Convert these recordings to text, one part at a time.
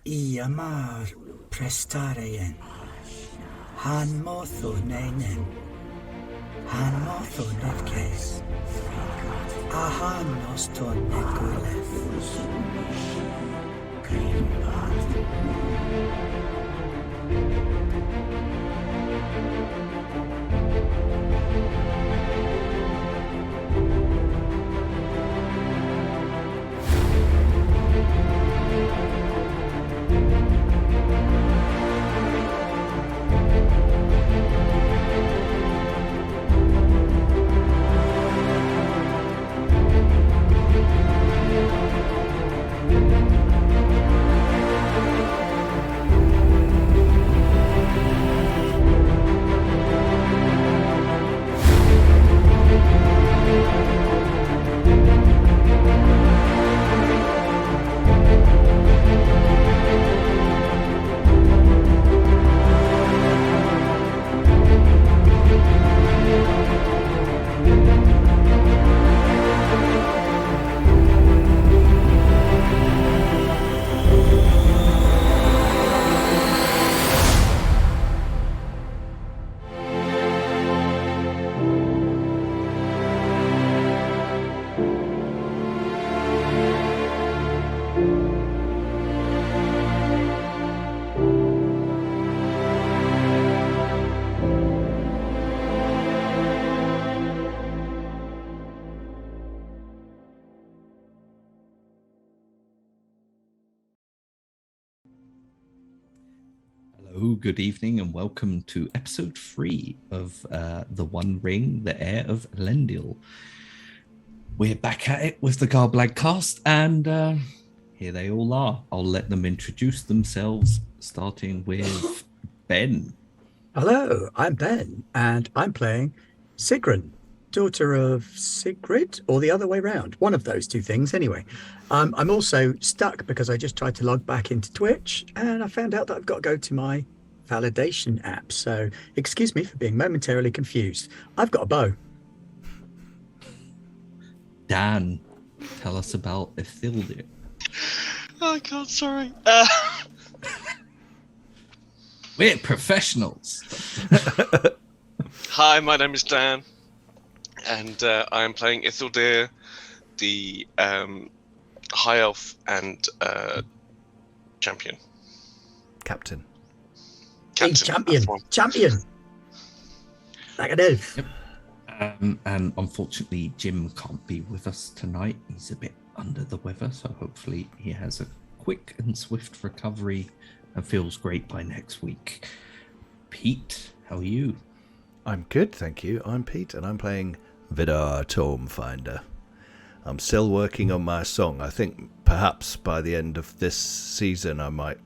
Iamar prestareien. Han motho neinen. Han motho nefkes. A han noston negulef. Hello, good evening, and welcome to episode 3 of The One Ring, the Heir of Elendil. We're back at it with the Garblag cast, and here they all are. I'll let them introduce themselves, starting with Ben. Hello, I'm Ben, and I'm playing Sigrun, daughter of Sigrid, or the other way round. One of those two things, anyway. I'm also stuck because I just tried to log back into Twitch, and I found out that I've got to go to my validation app. So excuse me for being momentarily confused. I've got a bow. Dan, tell us about Elendil. Oh God, sorry. We're professionals. Hi, my name is Dan, and I am playing Elendil, the High Elf and champion. Captain. Hey, champion. Like an elf. Yep. And unfortunately, Jim can't be with us tonight. He's a bit under the weather, so hopefully he has a quick and swift recovery and feels great by next week. Pete, how are you? I'm good, thank you. I'm Pete, and I'm playing Vidar Tomefinder. I'm still working on my song. I think perhaps by the end of this season I might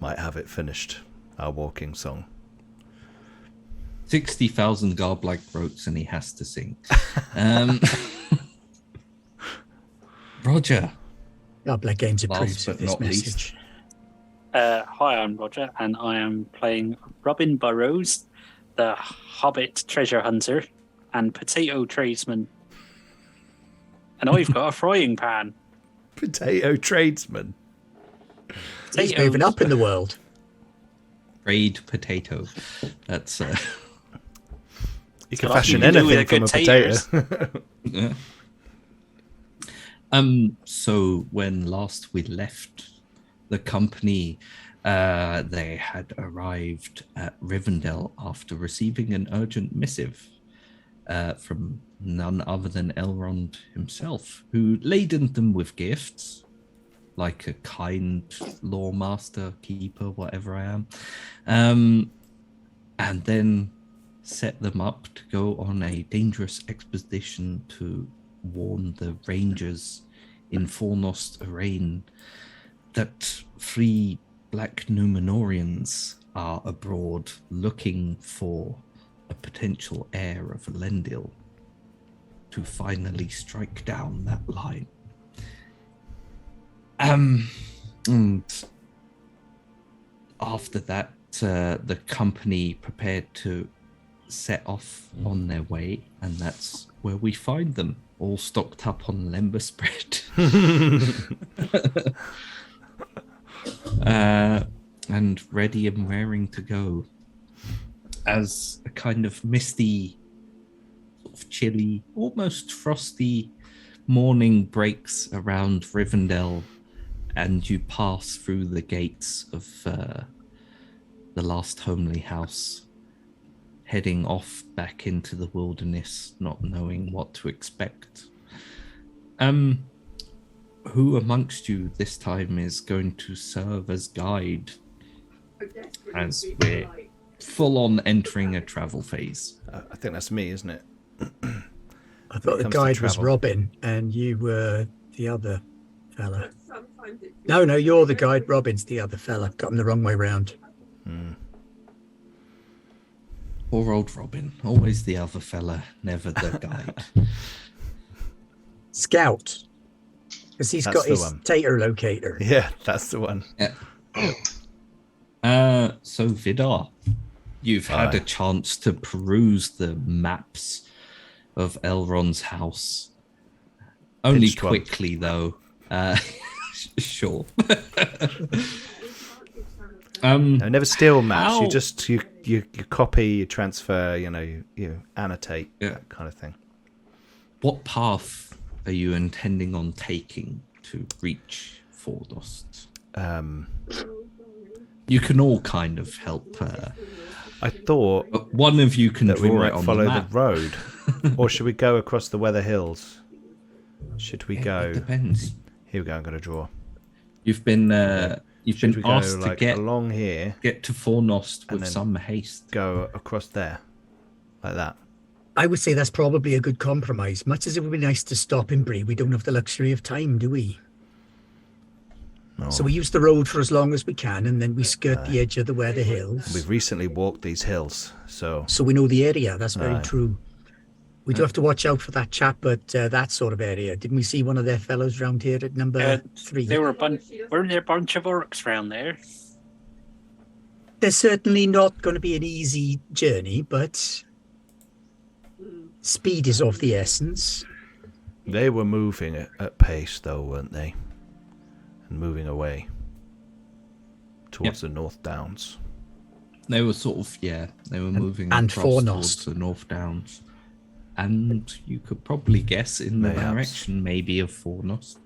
have it finished, our walking song. 60,000 Garblag throats and he has to sing. Roger. Garblag Games approves Last of but this not message. least. Hi, I'm Roger, and I am playing Robin Burrows, the Hobbit treasure hunter and potato tradesman. And I've got a frying pan. Potato tradesman. He's Potatoes. moving up in the world. Trade potato. That's You can got fashion nothing to do with anything a from a good potato. yeah. So when last we left the company, they had arrived at Rivendell after receiving an urgent missive from none other than Elrond himself, who laden them with gifts, like a kind lawmaster, keeper, whatever I am, and then set them up to go on a dangerous expedition to warn the rangers in Fornost that 3 black Numenorians are abroad looking for a potential heir of Elendil to finally strike down that line. And after that, the company prepared to set off on their way, and that's where we find them, all stocked up on lember spread. and ready and raring to go. As a kind of misty, sort of chilly, almost frosty morning breaks around Rivendell, and you pass through the gates of the last homely house, heading off back into the wilderness, not knowing what to expect. Who amongst you this time is going to serve as guide, as we're full on entering a travel phase? I think that's me, isn't it? I thought the comes to guide was travel. Robin, and you were the other fella. No, you're the guide. Robin's the other fella. Got him the wrong way round. Poor old Robin, always the other fella, never the guide. Scout, because he's That's got the his one. tater locator. Yeah, that's the one. So Vidar, you've had Aye. a chance to peruse the maps of Elrond's house. Only Pinched one. quickly, though. Sure. No, never steal maps. how- You just you copy, you transfer. You annotate, Yeah. that kind of thing. What path are you intending on taking to reach Fornost? You can all kind of help. I thought But one of you can that we draw might it on follow the the map. road, or should we go across the Weather Hills? Should we It go? depends. Here we go. I'm going to draw. You've been Should we go asked like to along here, get to Fornost and with then some haste. go across there, like that? I would say that's probably a good compromise. Much as it would be nice to stop in Bree, we don't have the luxury of time, do we? No. So we use the road for as long as we can, and then we skirt the edge of the Weather Hills. We've recently walked these hills, so So we know the area. That's very Aye. true. We do have to watch out for that chap at that sort of area. Didn't we see one of their fellows round here at number 3? There weren't there a bunch of orcs around there? There's certainly not going to be an easy journey, but speed is of the essence. they were moving at pace, though, weren't they? And moving away towards the North Downs. They were sort of, they were moving and across Fornost. towards the North Downs. And you could probably guess in the Mayhaps. direction maybe of Fornost.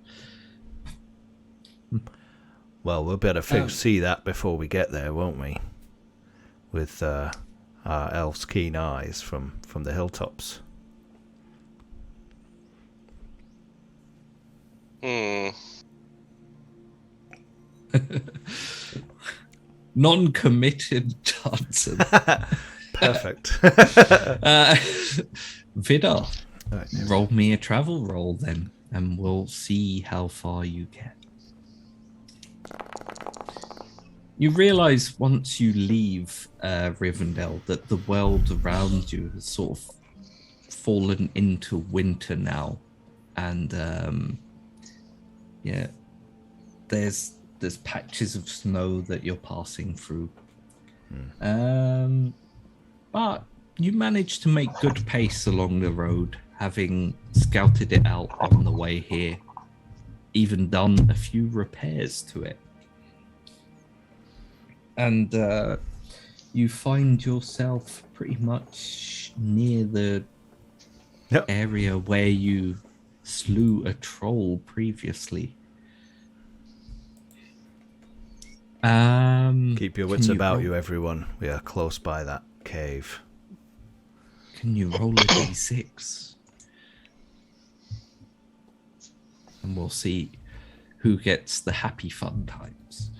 Well, we'll better see that before we get there, won't we? With our elves' keen eyes from the hilltops. Non-committed Johnson. Perfect. Vidar, Right, roll me a travel roll then, and we'll see how far you get. You realise once you leave Rivendell that the world around you has sort of fallen into winter now, and there's patches of snow that you're passing through. But you manage to make good pace along the road, having scouted it out on the way here, even done a few repairs to it. And you find yourself pretty much near the Yep. area where you slew a troll previously. Keep your can wits about roll- you, everyone. We are close by that cave. Can you roll a d6? And we'll see who gets the happy fun times.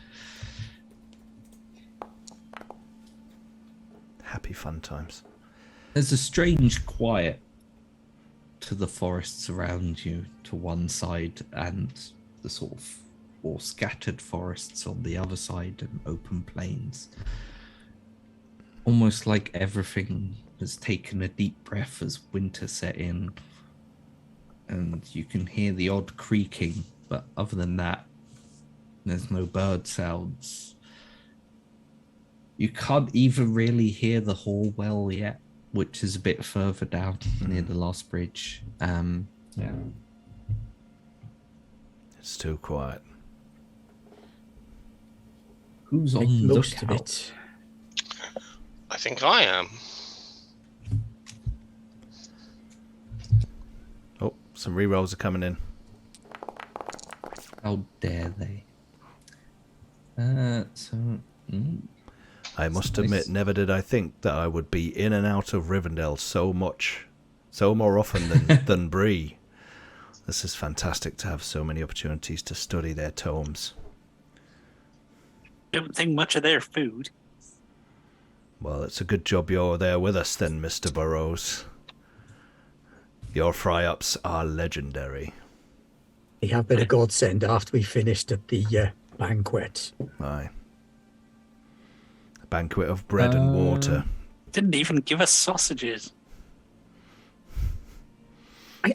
Happy fun times. There's a strange quiet to the forests around you to one side, and the sort of more scattered forests on the other side, and open plains. Almost like everything has taken a deep breath as winter set in, and you can hear the odd creaking, but other than that, there's no bird sounds. You can't even really hear the Hallwell yet, which is a bit further down near the last bridge. It's too quiet. Who's Make on the most of lookout? it. I think I am. Oh, some rerolls are coming in. How dare they? I must admit, never did I think that I would be in and out of Rivendell so more often than Bree. This is fantastic to have so many opportunities to study their tomes. Don't think much of their food. Well, it's a good job you're there with us then, Mr. Burrows. Your fry-ups are legendary. They have been a godsend after we finished at the banquet. Aye. A banquet of bread and water. Didn't even give us sausages.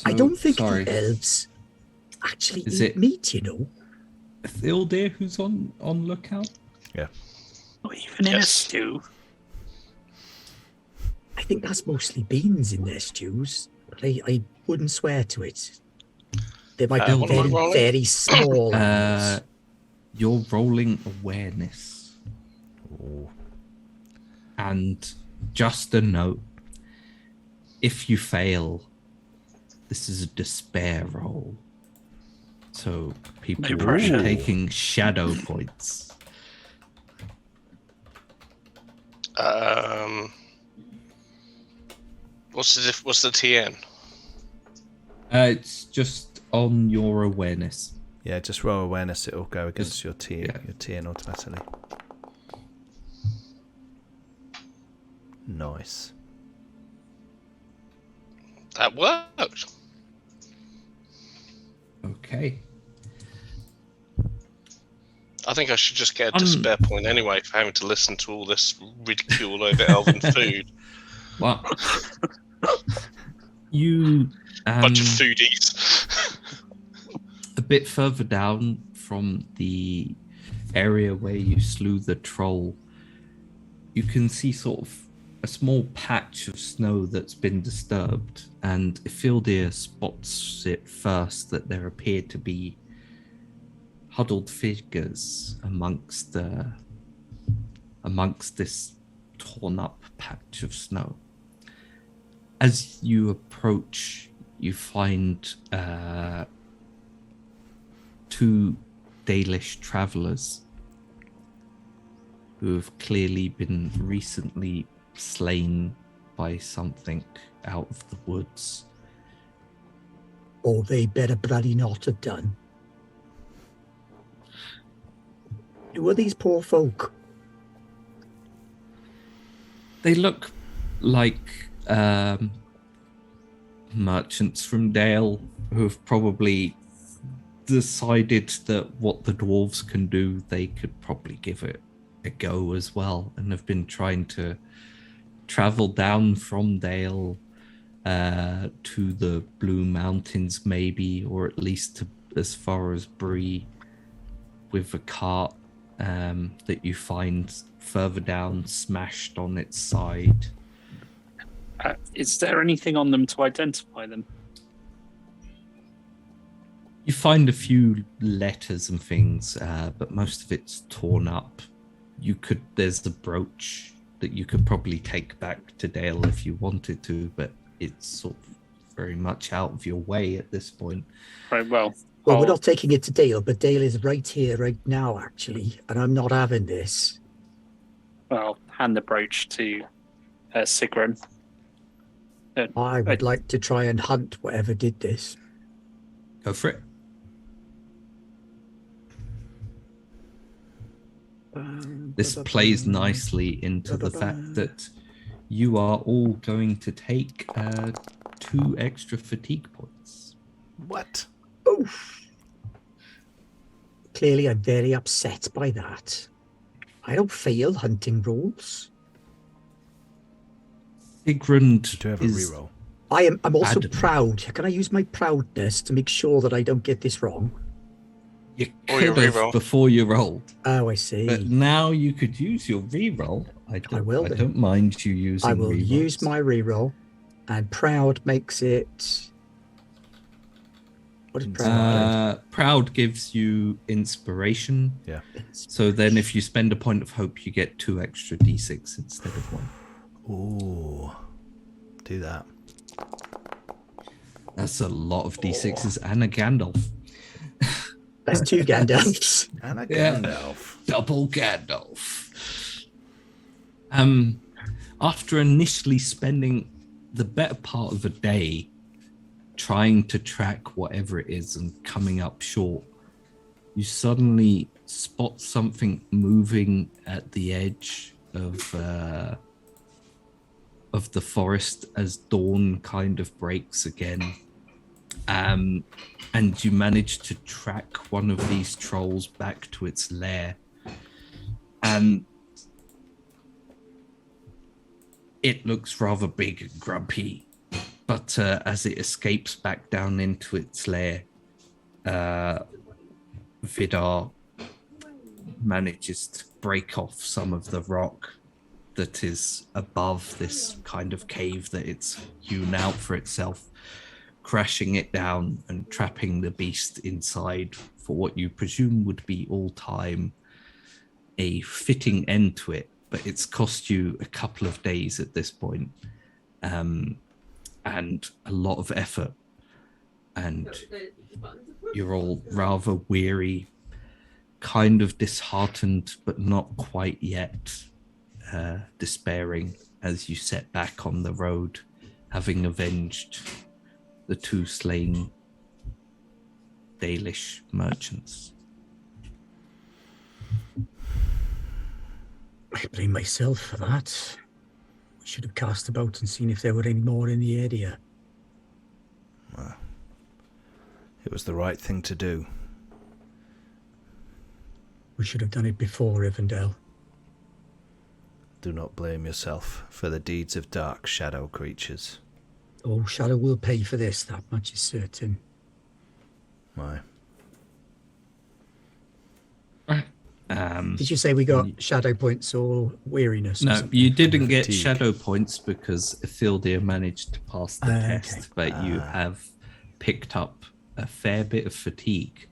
I don't think sorry. the elves actually Is eat it- meat, you know. Elendil who's on lookout? Yeah. Not even in a Yes. stew. I think that's mostly beans in their stews. But I wouldn't swear to it. They might be what am I very, rolling? very small animals. You're rolling awareness. Ooh. And just a note, if you fail, this is a despair roll. So people No are pressure. taking shadow points. What's the TN? It's just on your awareness. Yeah, just roll awareness, it'll go against your yeah. TN automatically. Nice. That worked. Okay. I think I should just get a despair point anyway for having to listen to all this ridicule over elven food. Well, you Bunch of foodies. a bit further down from the area where you slew the troll, you can see sort of a small patch of snow that's been disturbed, and Elendil spots it first that there appear to be huddled figures amongst this torn up patch of snow. As you approach, you find two Dalish travelers who have clearly been recently slain by something out of the woods. Or they better bloody not have done. Who are these poor folk? They look like merchants from Dale who have probably decided that what the dwarves can do, they could probably give it a go as well, and have been trying to travel down from Dale to the Blue Mountains, maybe, or at least to as far as Bree, with a cart that you find further down, smashed on its side. Is there anything on them to identify them? You find a few letters and things, but most of it's torn up. There's the brooch that you could probably take back to Dale if you wanted to, but it's sort of very much out of your way at this point. Right, well, Well, we're not taking it to Dale, but Dale is right here, right now, actually, and I'm not having this. Well, hand the brooch to Sigrun. I would like to try and hunt whatever did this. Go for it. This plays nicely into the fact that you are all going to take 2 extra fatigue points. What? Oof. Clearly, I'm very upset by that. I don't fail hunting rules. Sigrun Do have a is reroll. I'm also Adamant. proud. Can I use my proudness to make sure that I don't get this wrong? You Or your could have reroll. before you rolled, Oh, I see. but now you could use your reroll. I will then. don't mind you using. I will rerolls. use my reroll, and proud makes it What is proud? Proud gives you inspiration. Yeah. So then if you spend a point of hope, you get 2 extra d6 instead of 1. Ooh. Do that. That's a lot of d6s and a Gandalf. That's 2 Gandalfs. And a Yeah. Gandalf. Double Gandalf. After initially spending the better part of a day trying to track whatever it is and coming up short, you suddenly spot something moving at the edge of the forest as dawn kind of breaks again. And you manage to track one of these trolls back to its lair. And it looks rather big and grumpy, but as it escapes back down into its lair, Vidar manages to break off some of the rock that is above this kind of cave that it's hewn out for itself, crashing it down and trapping the beast inside for what you presume would be all time a fitting end to it. But it's cost you a couple of days at this point, and a lot of effort, and you're all rather weary, kind of disheartened, but not quite yet despairing as you set back on the road, having avenged the 2 slain Dalish merchants. I blame myself for that. We should have cast about and seen if there were any more in the area. Well, it was the right thing to do. We should have done it before Rivendell. Do not blame yourself for the deeds of dark shadow creatures. Oh, Shadow will pay for this, that much is certain. Why? Did you say we got shadow points or weariness? Or No, something? you didn't get Fatigue. shadow points because Ithildir managed to pass the test, Okay. but you have picked up a fair bit of fatigue.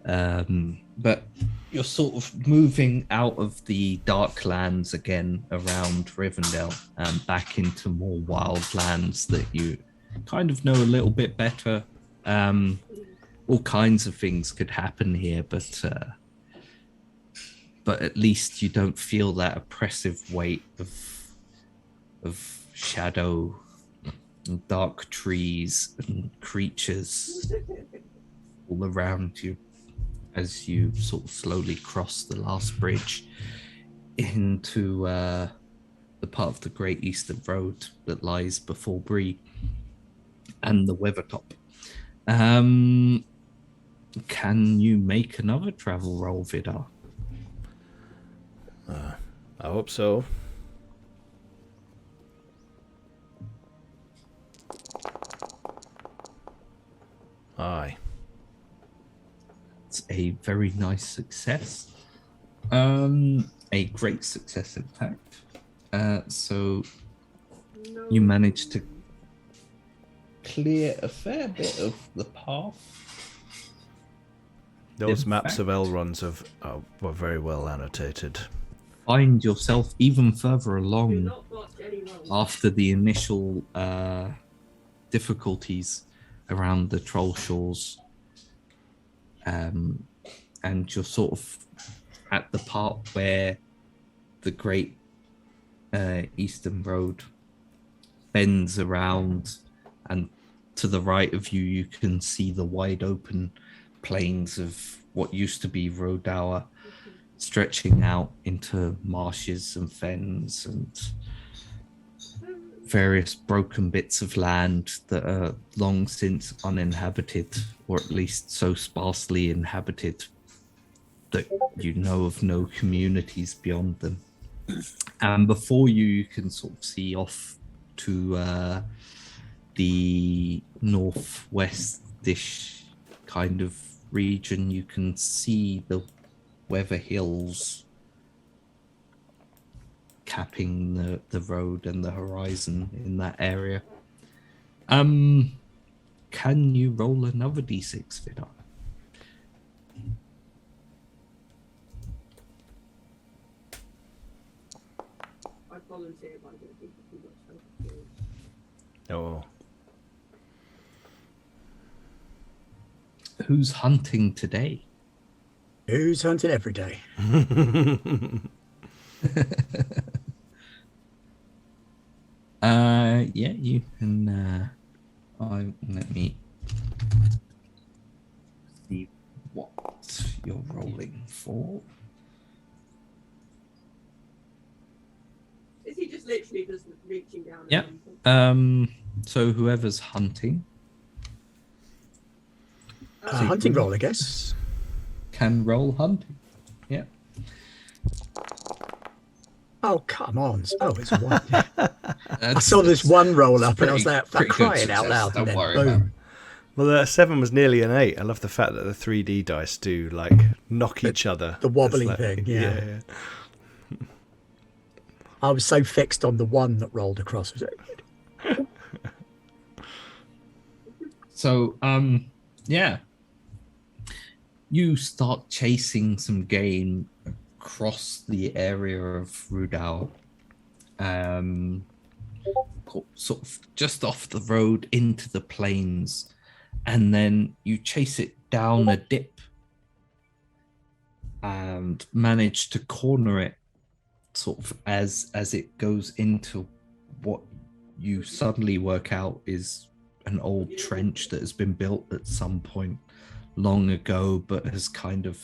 But you're sort of moving out of the dark lands again around Rivendell and back into more wild lands that you kind of know a little bit better. All kinds of things could happen here, but at least you don't feel that oppressive weight of shadow and dark trees and creatures all around you as you sort of slowly cross the last bridge into the part of the Great Eastern Road that lies before Bree and the Weathertop. Can you make another travel roll, Vidar? I hope so. Aye. It's a very nice success. A great success, in fact. So you managed to clear a fair bit of the path. Those In maps of fact- Elrond's were very well annotated. Find yourself even further along after the initial difficulties around the troll shores, and you're sort of at the part where the Great Eastern Road bends around, and to the right of you you can see the wide open plains of what used to be Rodour, stretching out into marshes and fens and various broken bits of land that are long since uninhabited, or at least so sparsely inhabited that you know of no communities beyond them. And before you, you can sort of see off to the northwest-ish kind of region. You can see the Weather Hills capping the road and the horizon in that area. can you roll another d6, Vidar? I volunteer, but I don't think it's too much help. Oh, Who's hunting today? Who's hunting every day? Yeah, you can. Let me see what you're rolling for. Is he just literally just reaching down? Yeah. So whoever's hunting Hunting roll, I guess. can roll hunting. Yeah. Oh, come on. Oh, it's one. I That's- saw this one roll up it's and I was pretty- like, for pretty good crying out success, loud. don't And then worry about boom. well, the 7 was nearly an 8. I love the fact that the 3D dice do like knock each other. the wobbly It's like- thing, yeah. I was so fixed on the one that rolled across. So, yeah. You start chasing some game across the area of Rudal. Sort of just off the road into the plains. And then you chase it down a dip and manage to corner it sort of as it goes into what you suddenly work out is an old trench that has been built at some point long ago, but has kind of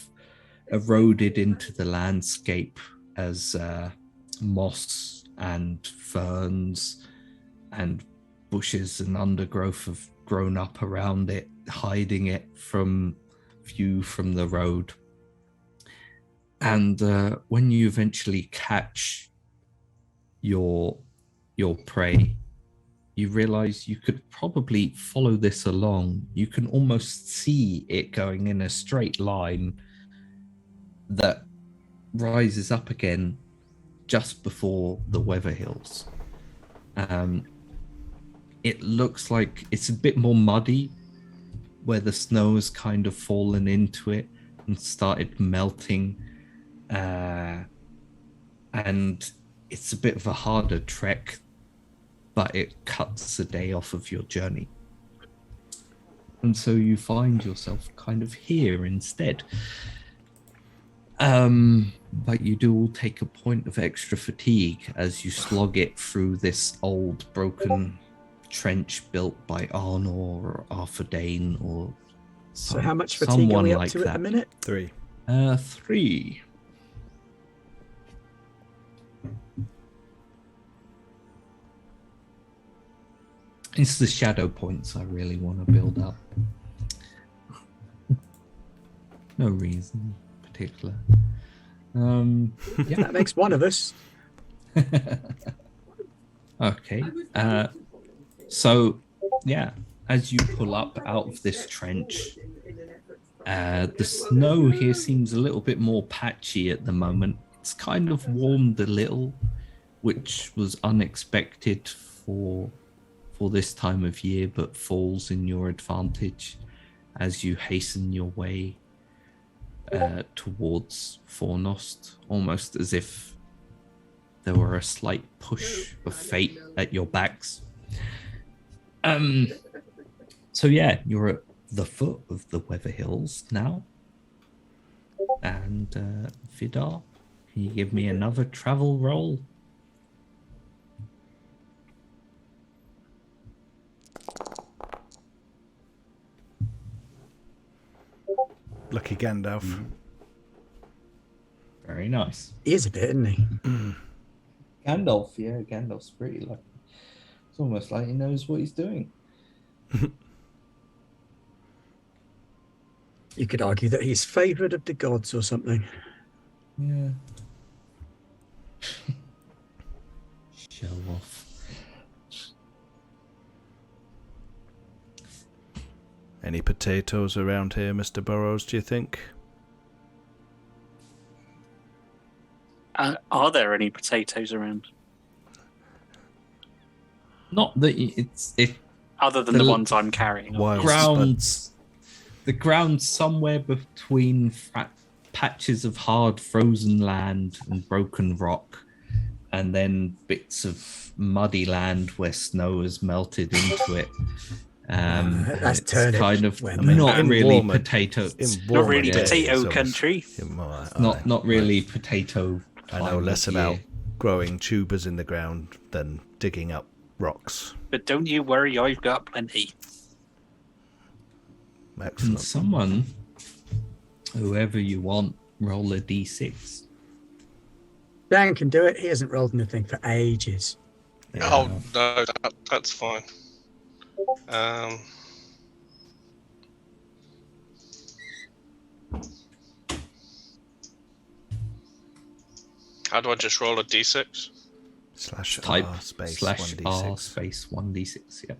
eroded into the landscape as moss and ferns and bushes and undergrowth have grown up around it, hiding it from view from the road. And when you eventually catch your prey, you realize you could probably follow this along. You can almost see it going in a straight line that rises up again just before the Weather Hills. It looks like it's a bit more muddy where the snow has kind of fallen into it and started melting. And it's a bit of a harder trek, but it cuts a day off of your journey. And so you find yourself kind of here instead. But you do all take a point of extra fatigue as you slog it through this old broken trench built by Arnor or Arthur Dane or So how much fatigue are we up to at the minute? 3. 3. It's the shadow points I really want to build up. No reason in particular. Yeah. That makes one of us. Okay. So, yeah, as you pull up out of this trench, the snow here seems a little bit more patchy at the moment. It's kind of warmed a little, which was unexpected for this time of year, but falls in your advantage as you hasten your way towards Fornost, almost as if there were a slight push of fate at your backs. So yeah, you're at the foot of the Weather Hills now. And Vidar, can you give me another travel roll? Lucky Gandalf. Very nice. He is a bit, isn't he? Gandalf, yeah, Gandalf's pretty lucky. It's almost like he knows what he's doing. You could argue that he's favourite of the gods or something. Yeah. Show off. Any potatoes around here, Mr. Burrows, do you think? Are there any potatoes around? Not that it's it. Other than the ones I'm carrying. Wild obviously. The ground somewhere between patches of hard frozen land and broken rock, and then bits of muddy land where snow has melted into it. That's it's turnip. kind of Well, I mean, not in really warmer- potato. Not really Yeah, potato country. Not really potato. I know time of less year. about growing tubers in the ground than digging up rocks. But don't you worry, I've got plenty. Can Excellent. someone, whoever you want, roll a d6? Dan can do it. He hasn't rolled anything for ages. Oh no, that's fine. How do I just roll a d6? Slash Type R space slash 1d6. R space 1d6. Yeah.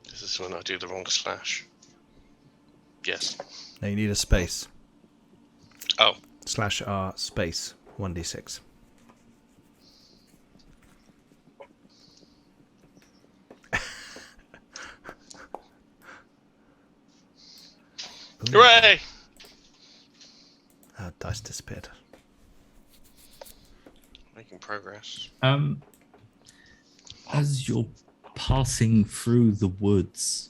This is when I do the wrong slash. Yes. Now you need a space. Oh, Slash R space 1d6. hooray! Dice disappeared. Making progress. As you're passing through the woods,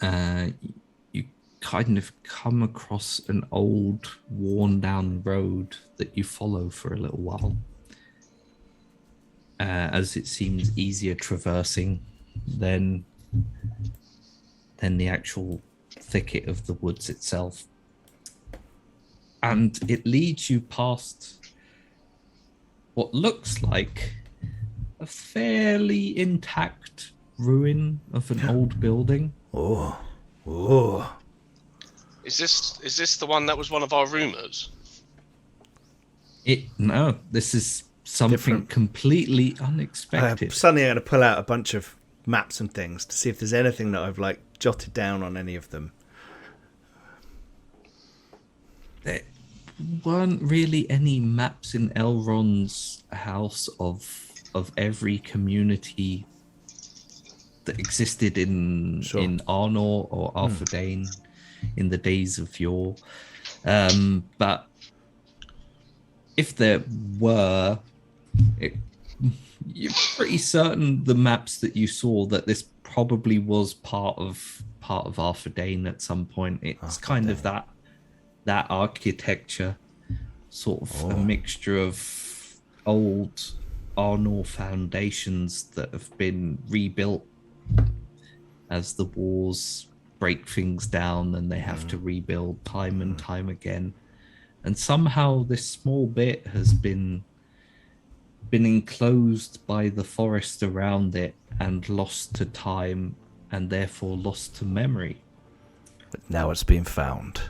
you kind of come across an old, worn-down road that you follow for a little while, as it seems easier traversing than the actual thicket of the woods itself. And it leads you past what looks like a fairly intact ruin of an old building. Oh. Is this the one that was one of our rumors? No, this is something Different. completely unexpected. Suddenly I'm going to pull out a bunch of maps and things to see if there's anything that I've like jotted down on any of them. There weren't really any maps in Elrond's house of every community that existed in Sure. in Arnor or Arthedain in the days of yore. But if there were, you're pretty certain the maps that you saw that this probably was part of Arthedain at some point. It's kind of that architecture, sort of a mixture of old Arnor foundations that have been rebuilt as the wars break things down and they have to rebuild time and time again. And somehow this small bit has been enclosed by the forest around it and lost to time and therefore lost to memory. But now it's been found.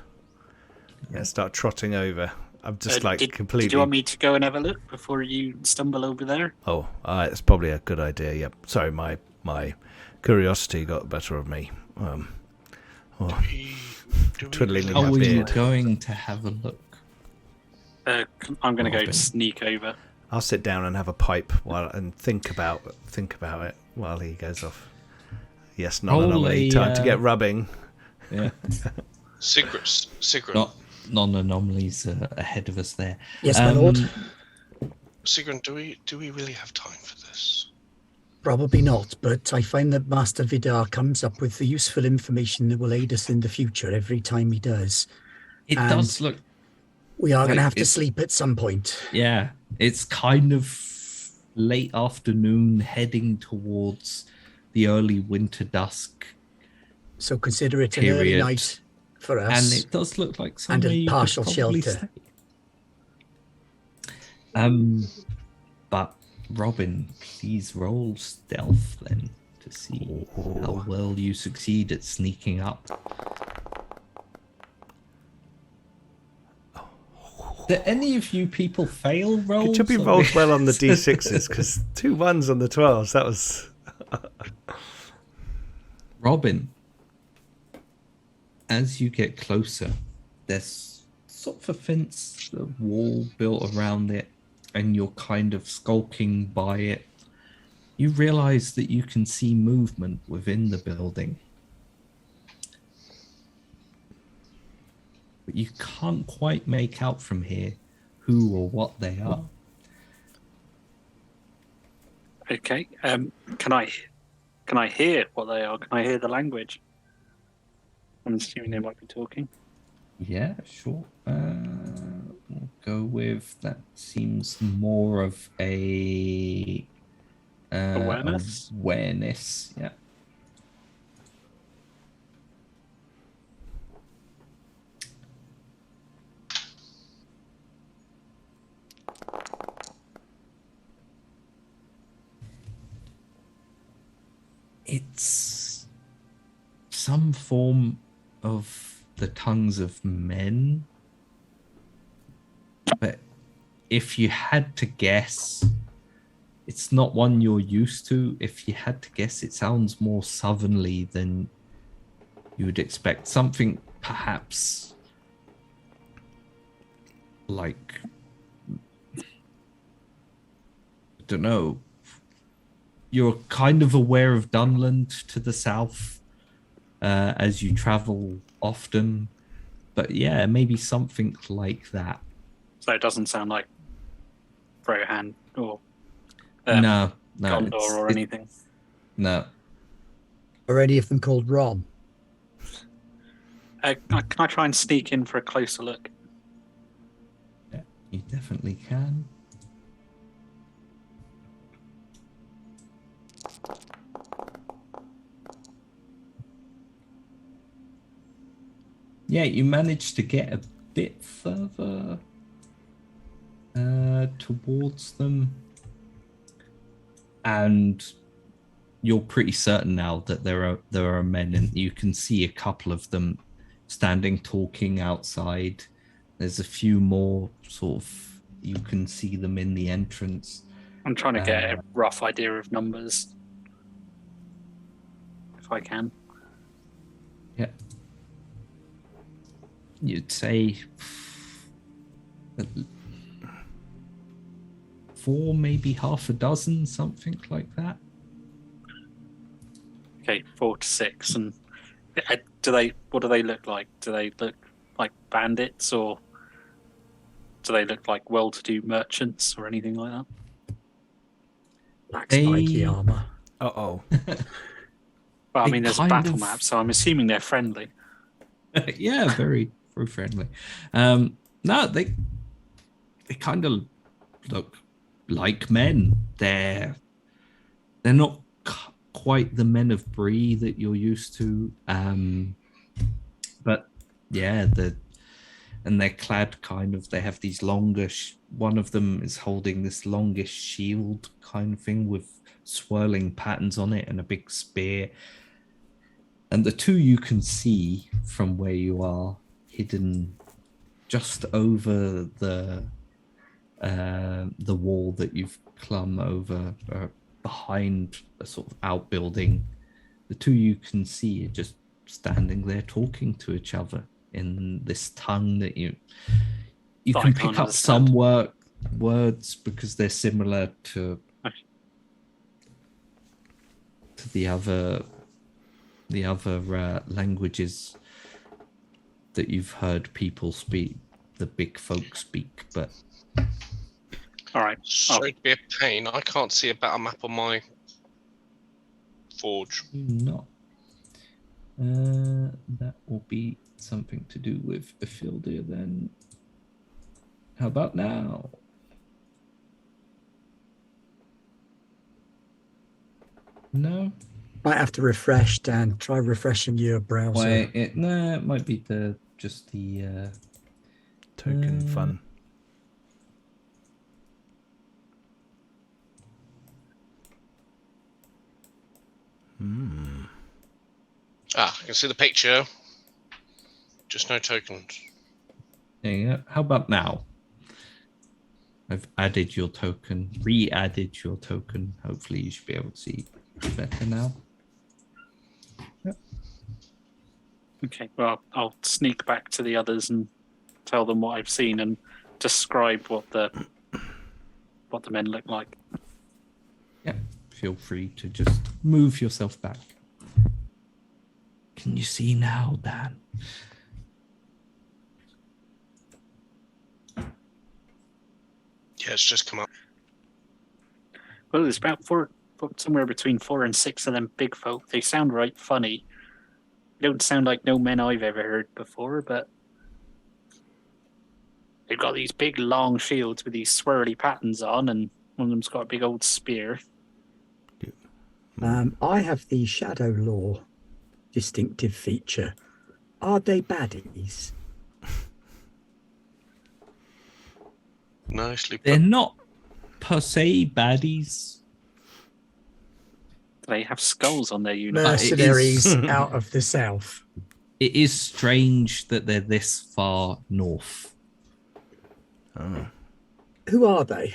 Yeah, start trotting over. I'm just completely. Did you want me to go and have a look before you stumble over there? Oh, it's probably a good idea. Yep. Sorry, my curiosity got the better of me. Twiddling in How my are you beard. going to have a look? I'm going to go Robin. sneak over. I'll sit down and have a pipe and think about it while he goes off. Yes, not anomaly. Holy, Time to get rubbing. Yeah. Secret. Non-anomalies ahead of us there. Yes, my lord. Sigrun, do we really have time for this? Probably not, but I find that Master Vidar comes up with the useful information that will aid us in the future every time he does. It And does look. We are going to Like, have to it's- sleep at some point. Yeah, it's kind of late afternoon, heading towards the early winter dusk, So consider it an early Period. night for us. and it does look like And a somewhere you could partial probably shelter. stay. But Robin, please roll stealth then to see how well you succeed at sneaking up. Do any of you people fail rolls? It should be or- rolled well on the d6s because 2 1s on the 12s. That was. Robin, as you get closer, there's sort of a fence, a wall built around it, and you're kind of skulking by it. You realize that you can see movement within the building, but you can't quite make out from here who or what they are. Okay. Can I hear what they are? Can I hear the language? I'm assuming they might be talking. Yeah, sure. We'll go with that. Seems more of a Awareness? Awareness, yeah. It's some form of the tongues of men. But if you had to guess, it's not one you're used to. If you had to guess, it sounds more southernly than you would expect. Something perhaps like, I don't know. You're kind of aware of Dunland to the south as you travel often. But yeah, maybe something like that. So it doesn't sound like Rohan or No, Gondor or anything. No. Are any of them called Rom? Can I try and sneak in for a closer look? Yeah, you definitely can. Yeah, you managed to get a bit further towards them, and you're pretty certain now that there are men, and you can see a couple of them standing talking outside. There's a few more sort of, you can see them in the entrance. I'm trying to get a rough idea of numbers, if I can. Yeah. You'd say 4, maybe half a dozen, something like that. Okay, 4 to 6. And what do they look like? Do they look like bandits, or do they look like well-to-do merchants or anything like that? Black spiky armor. Uh-oh. Well, I They mean, there's a kind battle of- map, so I'm assuming they're friendly. Yeah, very, very friendly. No, they kind of look like men. They're not quite the men of Bree that you're used to. But yeah, they're clad kind of. They have these longish. One of them is holding this longish shield kind of thing with swirling patterns on it and a big spear. And the two you can see from where you are, hidden just over the wall that you've clumb over, behind a sort of outbuilding. The two you can see are just standing there talking to each other in this tongue that you That I can can't pick up understand. some words because they're similar to the other languages that you've heard people speak, the big folk speak. But All right. Sorry to be a pain. I can't see a battle map on my forge. not. That will be something to do with Elendil then. How about now? No? Might have to refresh, Dan. Try refreshing your browser. Wait, it might be the Token fun. Ah, I can see the picture. Just no tokens. There you go. How about now? I've added your token, re-added your token. Hopefully you should be able to see better now. Okay. Well, I'll sneak back to the others and tell them what I've seen and describe what the men look like. Yeah, feel free to just move yourself back. Can you see now, Dan? Yeah, it's just come up. Well, there's about somewhere between 4 and 6 of them big folk. They sound right funny. They don't sound like no men I've ever heard before, but they've got these big long shields with these swirly patterns on, and one of them's got a big old spear. I have the Shadow Law distinctive feature. Are they baddies? Nicely put. They're not per se baddies. They have skulls on their uniforms. Mercenaries out of the south. It is strange that they're this far north. Oh. Who are they?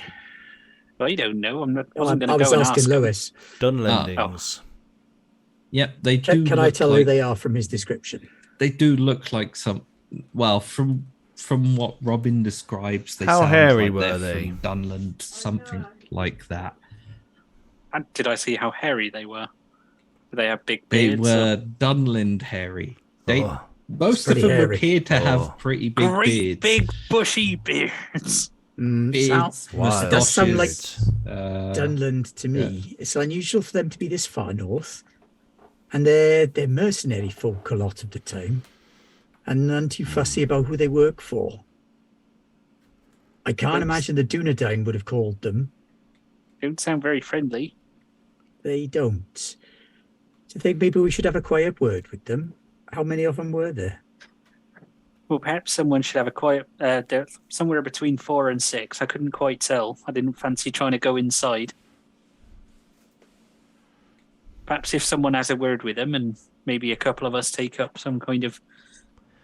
I don't know. I I wasn't going to was go and asking ask. Lewis. Dunlendings. Yep, they do. Can I look tell like, who they are from his description? They do look like some. Well, from what Robin describes, they How sound hairy like were they're they? from Dunland, something like that. And did I see how hairy they were? Did they have big They beards? were Dunland hairy. They Oh. most of Pretty them hairy. appear to Oh. have pretty big Great beards. big bushy beards. beards, Wow. Does sound like moustaches. Dunland to me. It's unusual for them to be this far north. And they're mercenary folk a lot of the time. And none too fussy about who they work for. I can't imagine the Dunedain would have called them. Don't sound very friendly. They don't. Do you think maybe we should have a quiet word with them? How many of them were there? Well, perhaps someone should have a quiet. They're somewhere between 4 and 6. I couldn't quite tell. I didn't fancy trying to go inside. Perhaps if someone has a word with them, and maybe a couple of us take up some kind of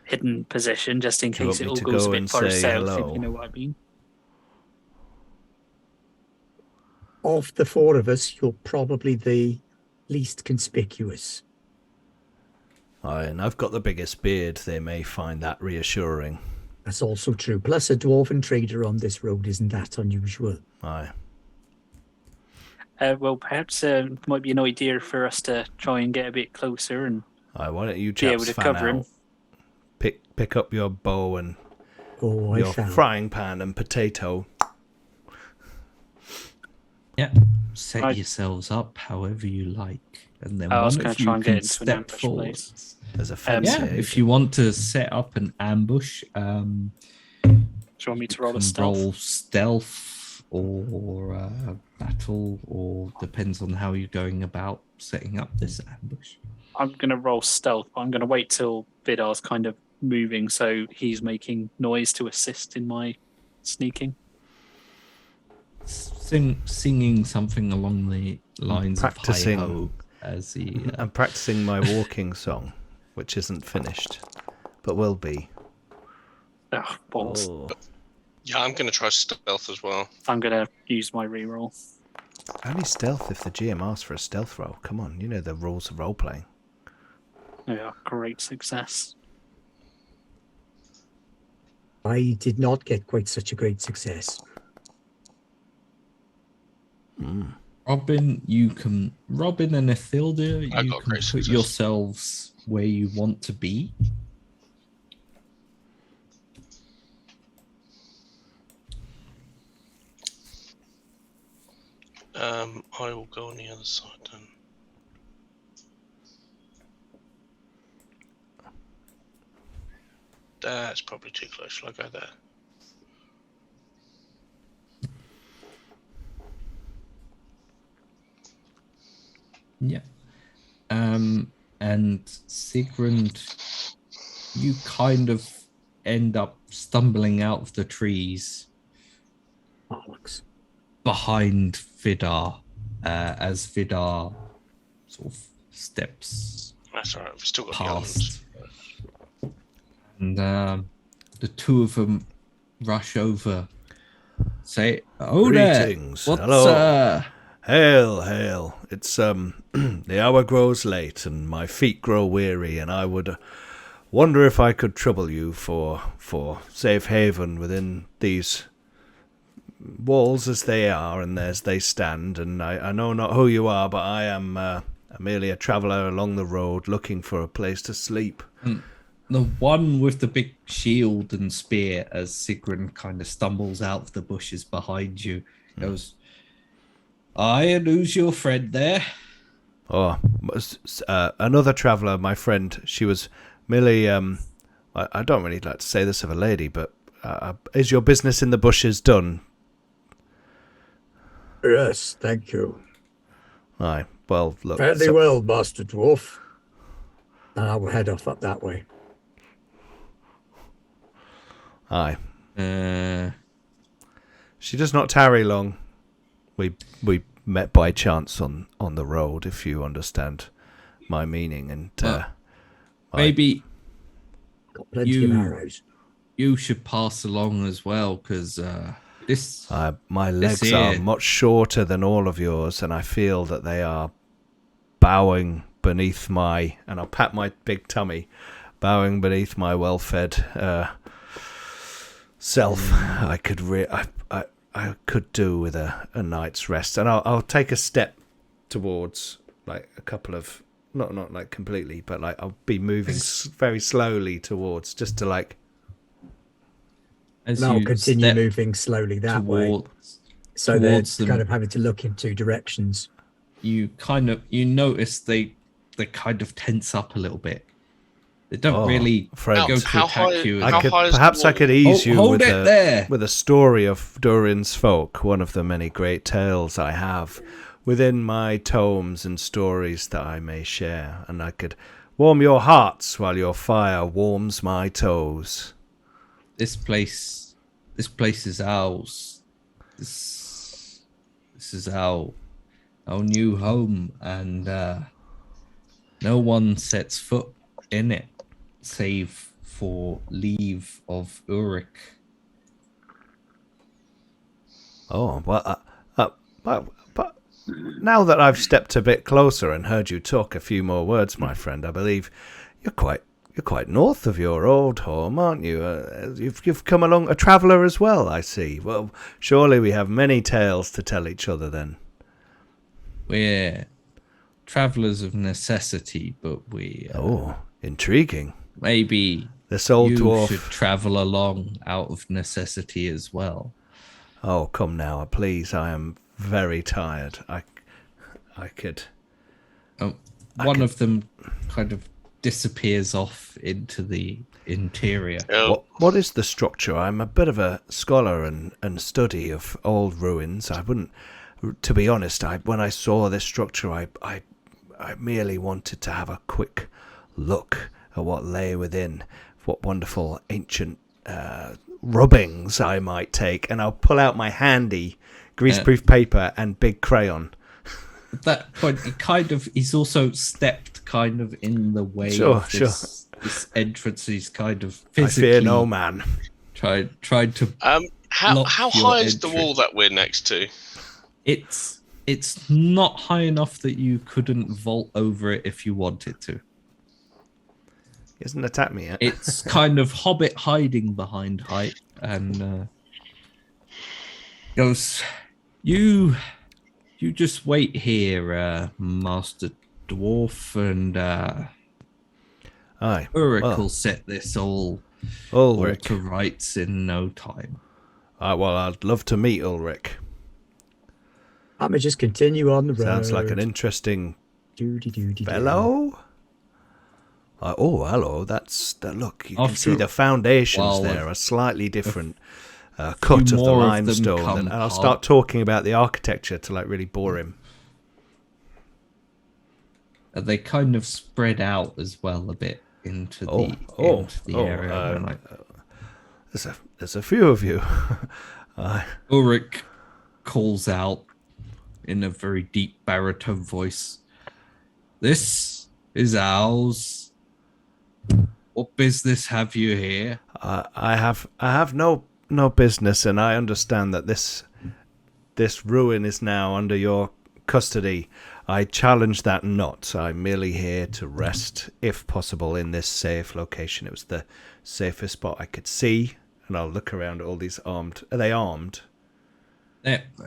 hidden position, just in Do you case want it me all to goes a go bit and far say south. hello? If you know what I mean. Of the four of us, you're probably the least conspicuous. Aye, and I've got the biggest beard. They may find that reassuring. That's also true. Plus, a dwarven trader on this road isn't that unusual. Aye. Well, perhaps it might be an idea for us to try and get a bit closer and Aye, why don't you be able chaps to fan cover him. out? Pick up your bow and Oh, I your found. frying pan and potato. Yeah, set I- yourselves up however you like, and then I was one going of to you try and can get into an step ambush forward. place. There's a fence Yeah, here. if you want to set up an ambush, Do you want me to roll a can stealth? roll stealth or battle, or depends on how you're going about setting up this ambush. I'm going to roll stealth. But I'm going to wait till Vidar's kind of moving, so he's making noise to assist in my sneaking. Singing something along the lines Practicing. of hi-ho as he I'm practicing my walking song, which isn't finished, but will be. Oh, balls. Oh. Yeah, I'm going to try stealth as well. I'm going to use my reroll. Only stealth if the GM asks for a stealth roll. Come on, you know the rules of role playing. Yeah, great success. I did not get quite such a great success. Robin and Ethilda, I you got can great put success. yourselves where you want to be. I will go on the other side then. That's probably too close. Shall I go there? Yeah. And Sigrund, you kind of end up stumbling out of the trees Bollocks. behind Vidar, as Vidar sort of steps That's alright. We've still got the elements. past. And the two of them rush over, say, "Oh, Greetings. there! What's Hello. Hail, hail. It's the hour grows late and my feet grow weary, and I would wonder if I could trouble you for safe haven within these walls as they are and as they stand. And I know not who you are, but I am merely a traveller along the road looking for a place to sleep. The one with the big shield and spear, as Sigrun kind of stumbles out of the bushes behind you, goes, "Aye, and who's your friend there?" Oh, another traveller, my friend. She was merely, I don't really like to say this of a lady, but is your business in the bushes done? Yes, thank you. Aye, well, look. Fairly well, Master Dwarf. And I will head off up that way. Aye. Uh, She does not tarry long. We met by chance on the road, if you understand my meaning, and maybe Got plenty of arrows. you should pass along as well, because my this legs are here- much shorter than all of yours, and I feel that they are bowing beneath my, and I'll pat my big tummy, bowing beneath my well-fed self. I could do with a night's rest, and I'll take a step towards, like, a couple of, not like completely, but like I'll be moving very slowly towards, just to like. as And I'll you continue step moving slowly that way. So they're towards them, kind of having to look in two directions. you notice they kind of tense up a little bit. They don't really friend. go to How attack high- you. how high is the Perhaps I wall? could ease you Hold with it there. a story of Durin's folk, one of the many great tales I have within my tomes and stories that I may share, and I could warm your hearts while your fire warms my toes. This place is ours. This is our new home, and no one sets foot in it save for leave of Ulrich. Oh, well, but now that I've stepped a bit closer and heard you talk a few more words, my friend, I believe you're quite north of your old home, aren't you? You've come along a traveller as well, I see. Well, surely we have many tales to tell each other then. We're travellers of necessity, but we Intriguing. maybe This old you dwarf. should travel along out of necessity as well. Oh, come now, please. I am very tired. I could. One of them kind of disappears off into the interior. What is the structure? I'm a bit of a scholar and study of old ruins. I wouldn't, to be honest, when I saw this structure, I merely wanted to have a quick look at what lay within, what wonderful ancient rubbings I might take, and I'll pull out my handy greaseproof paper and big crayon. At that point, he's also stepped kind of in the way Sure, of this entrance. He's kind of I physically fear no man. tried to. How block how your high is the entry. wall that we're next to? It's not high enough that you couldn't vault over it if you wanted to. He hasn't attacked me yet. It's kind of hobbit hiding behind height, and goes, you just wait here, Master Dwarf, and Aye. Ulrich well, will set this all Ulrich. to rights in no time. Well, I'd love to meet Ulrich. I may just continue on the road. Sounds like an interesting Doody-doody-doo. fellow. Hello. Look, you can After see the foundations while there are slightly different cut of the more of them limestone, come and I'll up. start talking about the architecture to like really bore him. They kind of spread out as well a bit into the area. and like, There's a few of you. Ulrich calls out in a very deep baritone voice, "This is ours. What business have you here?" I have no business, and I understand that this ruin is now under your custody. I challenge that not. I'm merely here to rest, if possible, in this safe location. It was the safest spot I could see, and I'll look around at all these armed. Are they armed?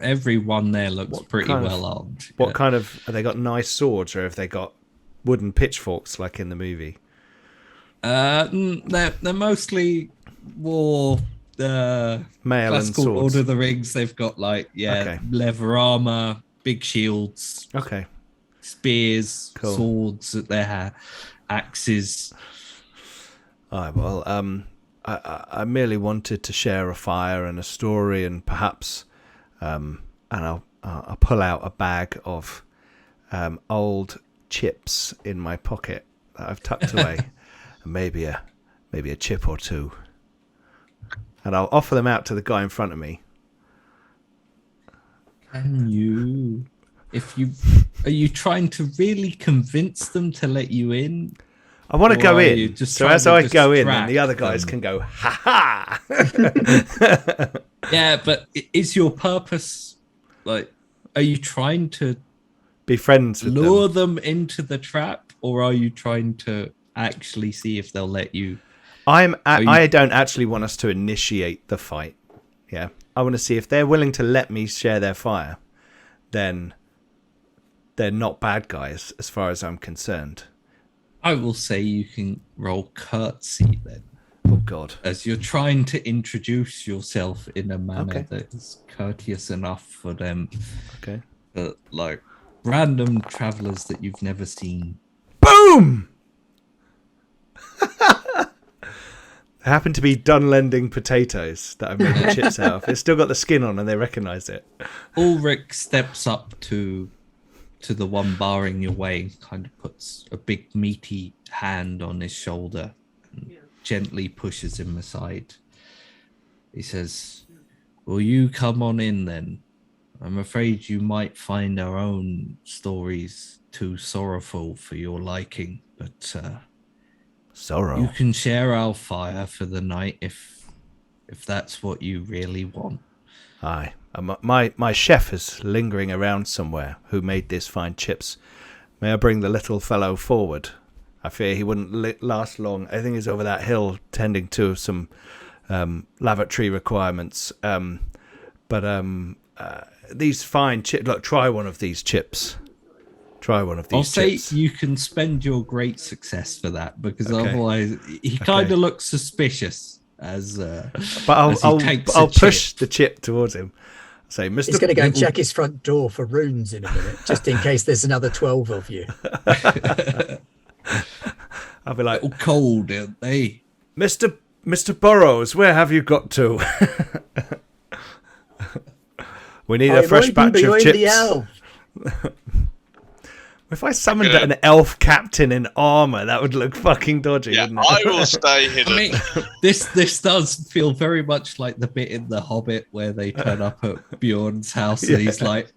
Everyone there looks What pretty kind of- well armed. What kind of... Have they got nice swords, or have they got wooden pitchforks like in the movie? They're mostly more Mail and classical swords. Lord of the Rings. They've got Okay. leather armor, big shields, Okay. spears, Cool. swords at their axes. All right, well, I merely wanted to share a fire and a story, and perhaps, and I'll pull out a bag of old chips in my pocket that I've tucked away, and maybe a chip or two, and I'll offer them out to the guy in front of me. Can you? Are you trying to really convince them to let you in? I want to Or go are you in, just so trying as to I go in, then distract the other guys them? can go, ha ha! Yeah, but is your purpose are you trying to Be friends with lure them. them into the trap, or are you trying to actually see if they'll let you? I don't actually want us to initiate the fight. Yeah, I want to see if they're willing to let me share their fire. Then they're not bad guys, as far as I'm concerned. I will say you can roll curtsy then, Oh God. as you're trying to introduce yourself in a manner Okay. that is courteous enough for them. Okay. Like random travelers that you've never seen. Boom! They happen to be Dunlending potatoes that I made the chips out of. It's still got the skin on, and they recognise it. Ulrich steps up to the one barring your way and kind of puts a big meaty hand on his shoulder and gently pushes him aside. He says, "Will you come on in then? I'm afraid you might find our own stories too sorrowful for your liking, but Sorrow. you can share our fire for the night if that's what you really want." Aye. My chef is lingering around somewhere who made these fine chips. May I bring the little fellow forward? I fear he wouldn't last long. I think he's over that hill tending to some lavatory requirements. These fine chips... Look, try one of these chips. Try one of these I'll say chips. you can spend your great success for that, because Okay. otherwise he kind Okay. of looks suspicious as But as he takes a I'll push chip. the chip towards him. Say, Mr. He's going to go and little- check his front door for runes in a minute, just in case there's another 12 of you. I'll be like, little cold, aren't they? Mr. Burrows, where have you got to? We need a I'm fresh hiding batch of behind chips. the elf. If I summoned Okay. an elf captain in armor, that would look fucking dodgy, Yeah, wouldn't it? I will stay I hidden. mean, this does feel very much like the bit in The Hobbit where they turn up at Bjorn's house and he's like,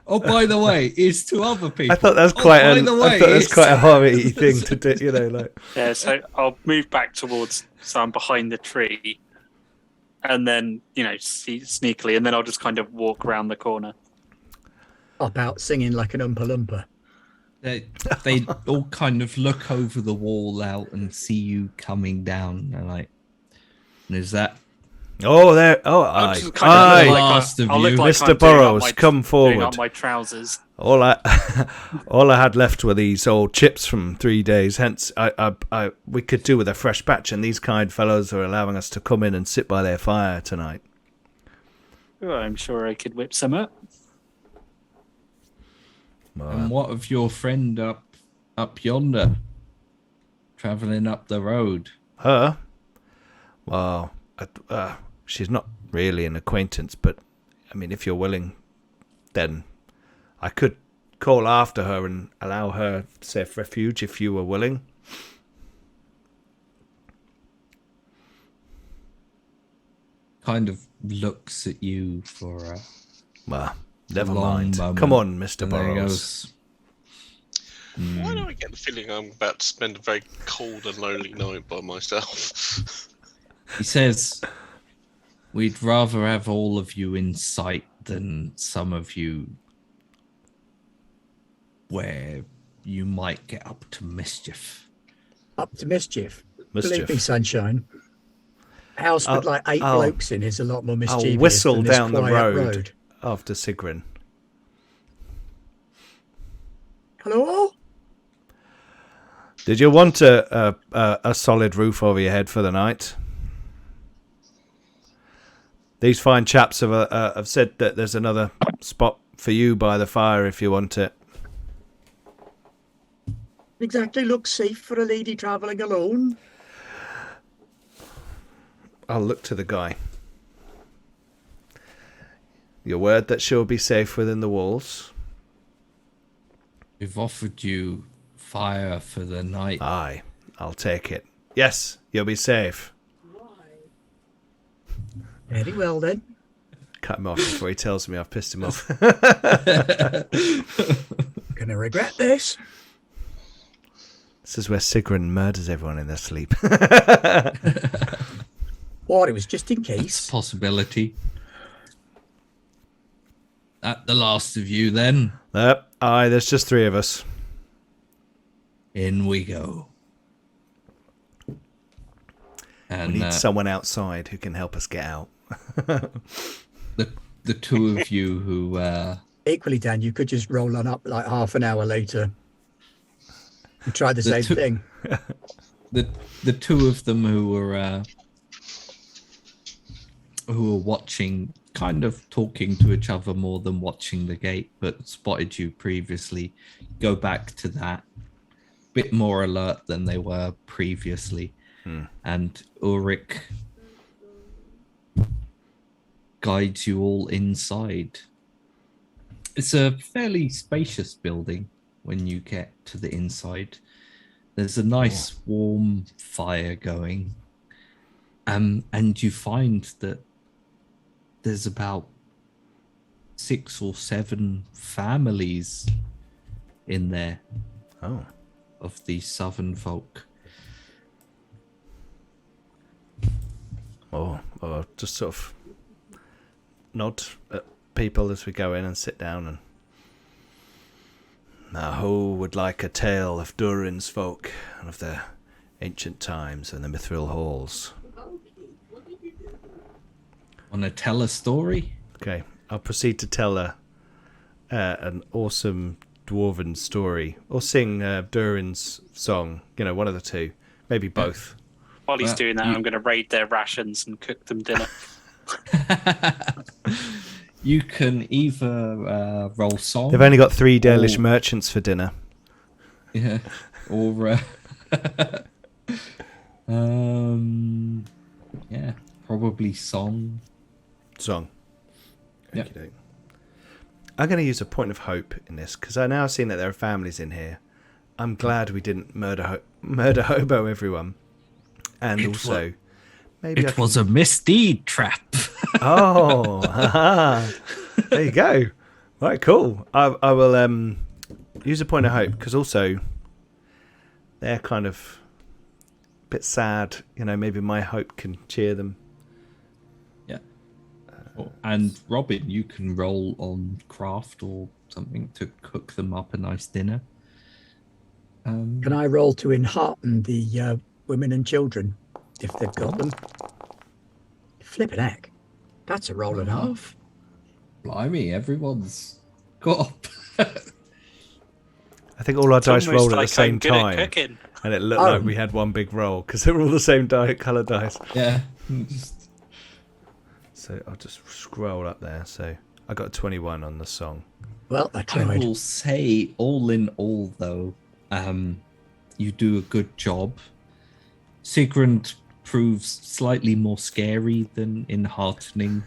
"Oh, by the way, it's to other people." I thought that was "Oh, quite by a, the I way, thought that was it's-" quite a horror-y thing to do, you know, like. Yeah, so I'll move back towards, so I'm behind the tree, and then, see sneakily, and then I'll just kind of walk around the corner. About singing like an Oompa Loompa. They all kind of look over the wall out and see you coming down. They're like, "And is that Oh, there. Oh, I'll aye. just kind of Aye. look Last of I'll you. look like Mr. I'm doing up Burrows, my- come doing forward. up my trousers. All I had left were these old chips from 3 days. Hence, we could do with a fresh batch, and these kind fellows are allowing us to come in and sit by their fire tonight. Oh, I'm sure I could whip some up. And what of your friend up yonder, traveling up the road?" Her? Well, she's not really an acquaintance, but I mean, if you're willing, then I could call after her and allow her safe refuge if you were willing. Kind of looks at you for a Well, never long mind. moment, Come on, Mr. and then he Burrows. goes, Why do I get the feeling I'm about to spend a very cold and lonely night by myself? he says, "We'd rather have all of you in sight than some of you where you might get up to mischief. Up to mischief. Believe Mischief. me, sunshine. House with like 8 I'll- blokes in is a lot more mischievous I'll whistle than this down the quiet road after Sigrun. Hello? Did you want a solid roof over your head for the night? These fine chaps have said that there's another spot for you by the fire if you want it. Exactly looks safe for a lady travelling alone. I'll look to the guy. Your word that she'll be safe within the walls? We've offered you fire for the night. Aye, I'll take it. Yes, you'll be safe. Very well then. Cut him off before he tells me I've pissed him off. Gonna regret this. This is where Sigrun murders everyone in their sleep. What? It was just in It's a case. possibility. At the last of you, then. Aye, there's just 3 of us. In we go. We And need someone outside who can help us get out. the two of you who Equally, Dan, you could just roll on up like half an hour later and try the same two- thing. the two of them who were watching, kind of talking to each other more than watching the gate, but spotted you previously, go back to that. Bit more alert than they were previously. And Ulrich guides you all inside. It's a fairly spacious building when you get to the inside. There's a nice warm fire going. And you find that there's about 6 or 7 families in there Oh. of these southern folk. Or just sort of nod at people as we go in and sit down and... Now, who would like a tale of Durin's folk and of their ancient times and the mithril halls? Want to tell a story? Okay, I'll proceed to tell an awesome dwarven story, or sing Durin's song. You know, one of the two, maybe both. While he's Well, doing that, I'm going to raid their rations and cook them dinner. You can either roll song. They've only got 3 Dalish merchants for dinner. Yeah. Or yeah, probably song. Song. Yep. Okey-doke. I'm going to use a point of hope in this because I now seen that there are families in here. I'm glad we didn't murder hobo everyone, and It also wa- maybe It was a misdeed trap. Oh, haha. There you go. Right, cool. I will use a point of hope because also they're kind of a bit sad. You know, maybe my hope can cheer them. Yeah. And Robin, you can roll on craft or something to cook them up a nice dinner. Can I roll to enhearten the women and children if they've got them? Flippin' heck. That's a roll and a half. Blimey, everyone's got. I think all our It's dice almost rolled at like the same I'm good at time, cooking. and it looked Oh. like we had one big roll because they were all the same color dice. Yeah. Just- So I'll just scroll up there. So I got a 21 on the song. Well, I I tried. will say, all in all, though, you do a good job. Sigrun proves slightly more scary than enheartening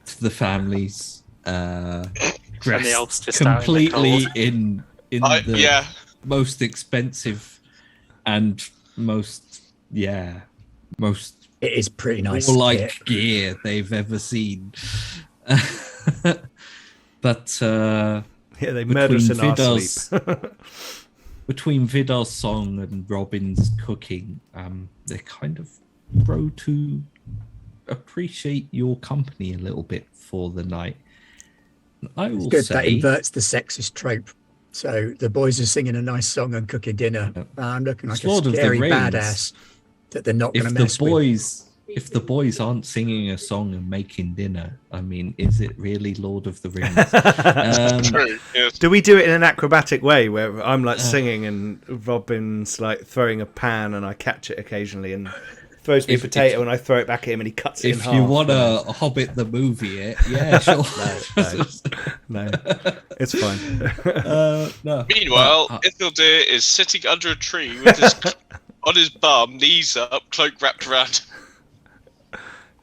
to the families. Dressed elves just out in the completely cold. in the Yeah. most expensive and most It is pretty nice. warlike kit. gear they've ever seen. But Yeah, they murder us in our Vidar's- sleep. between Vidar's song and Robin's cooking, they kind of grow to appreciate your company a little bit for the night. I will Good. That say, inverts the sexist trope. So the boys are singing a nice song and cooking dinner. I'm looking like It's a Lord of the scary Rings. badass that they're not going if to the mess with. if the boys aren't singing a song and making dinner, I mean, is it really Lord of the Rings? True. Yes. Do we do it in an acrobatic way where I'm like singing and Robin's like throwing a pan and I catch it occasionally and throws me a potato and I throw it back at him and he cuts it in half? If you want to Hobbit the movie, yeah, sure. No, it's fine. No. Meanwhile, Isildur is sitting under a tree with his on his bum, knees up, cloak wrapped around.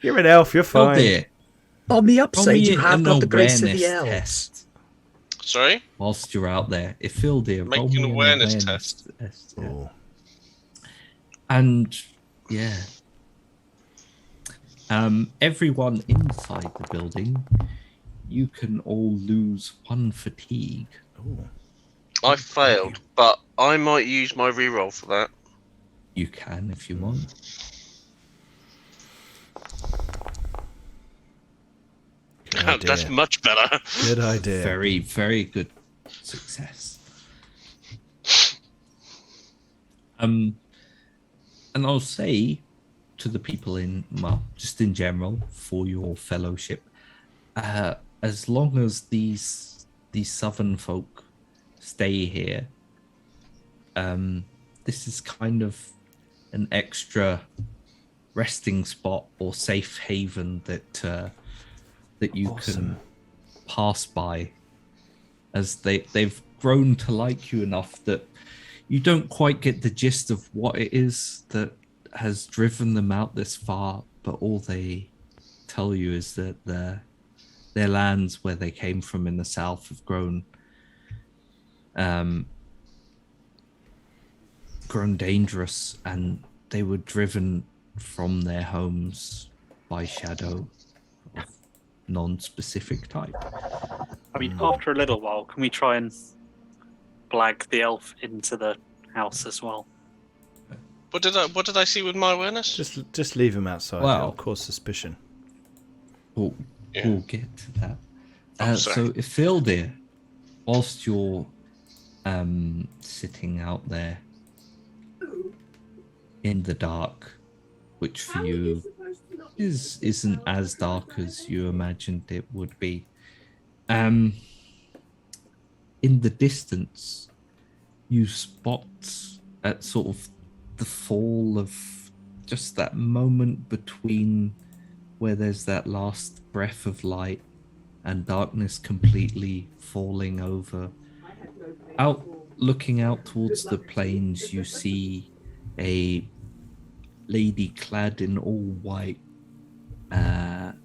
You're an elf, you're fine. Dear. On the Roll upside, me you have an got the grace of the awareness elves. test Sorry? whilst you're out there. Isildir, Make roll an me awareness test. Yeah. Oh. And yeah, everyone inside the building, you can all lose 1 fatigue. Oh. I failed, but I might use my reroll for that. You can if you want. Good That's idea. much better. Good idea. Very, very good success. And I'll say to the people just in general, for your fellowship, as long as these southern folk stay here, this is kind of an extra resting spot or safe haven that you can pass by, as they've grown to like you enough that you don't quite get the gist of what it is that has driven them out this far, but all they tell you is that their lands where they came from in the south have grown dangerous, and they were driven from their homes by shadow of non-specific type. I mean, after a little while, can we try and blag the elf into the house as well? What did I see with my awareness? Just leave him outside. Wow. It'll cause suspicion. We'll get to that. Sorry. So, Isildir, whilst you're sitting out there in the dark, which for you isn't as dark as you imagined it would be, in the distance, you spot at sort of the fall of just that moment between where there's that last breath of light and darkness completely falling over. Looking out towards the plains, you see a lady clad in all white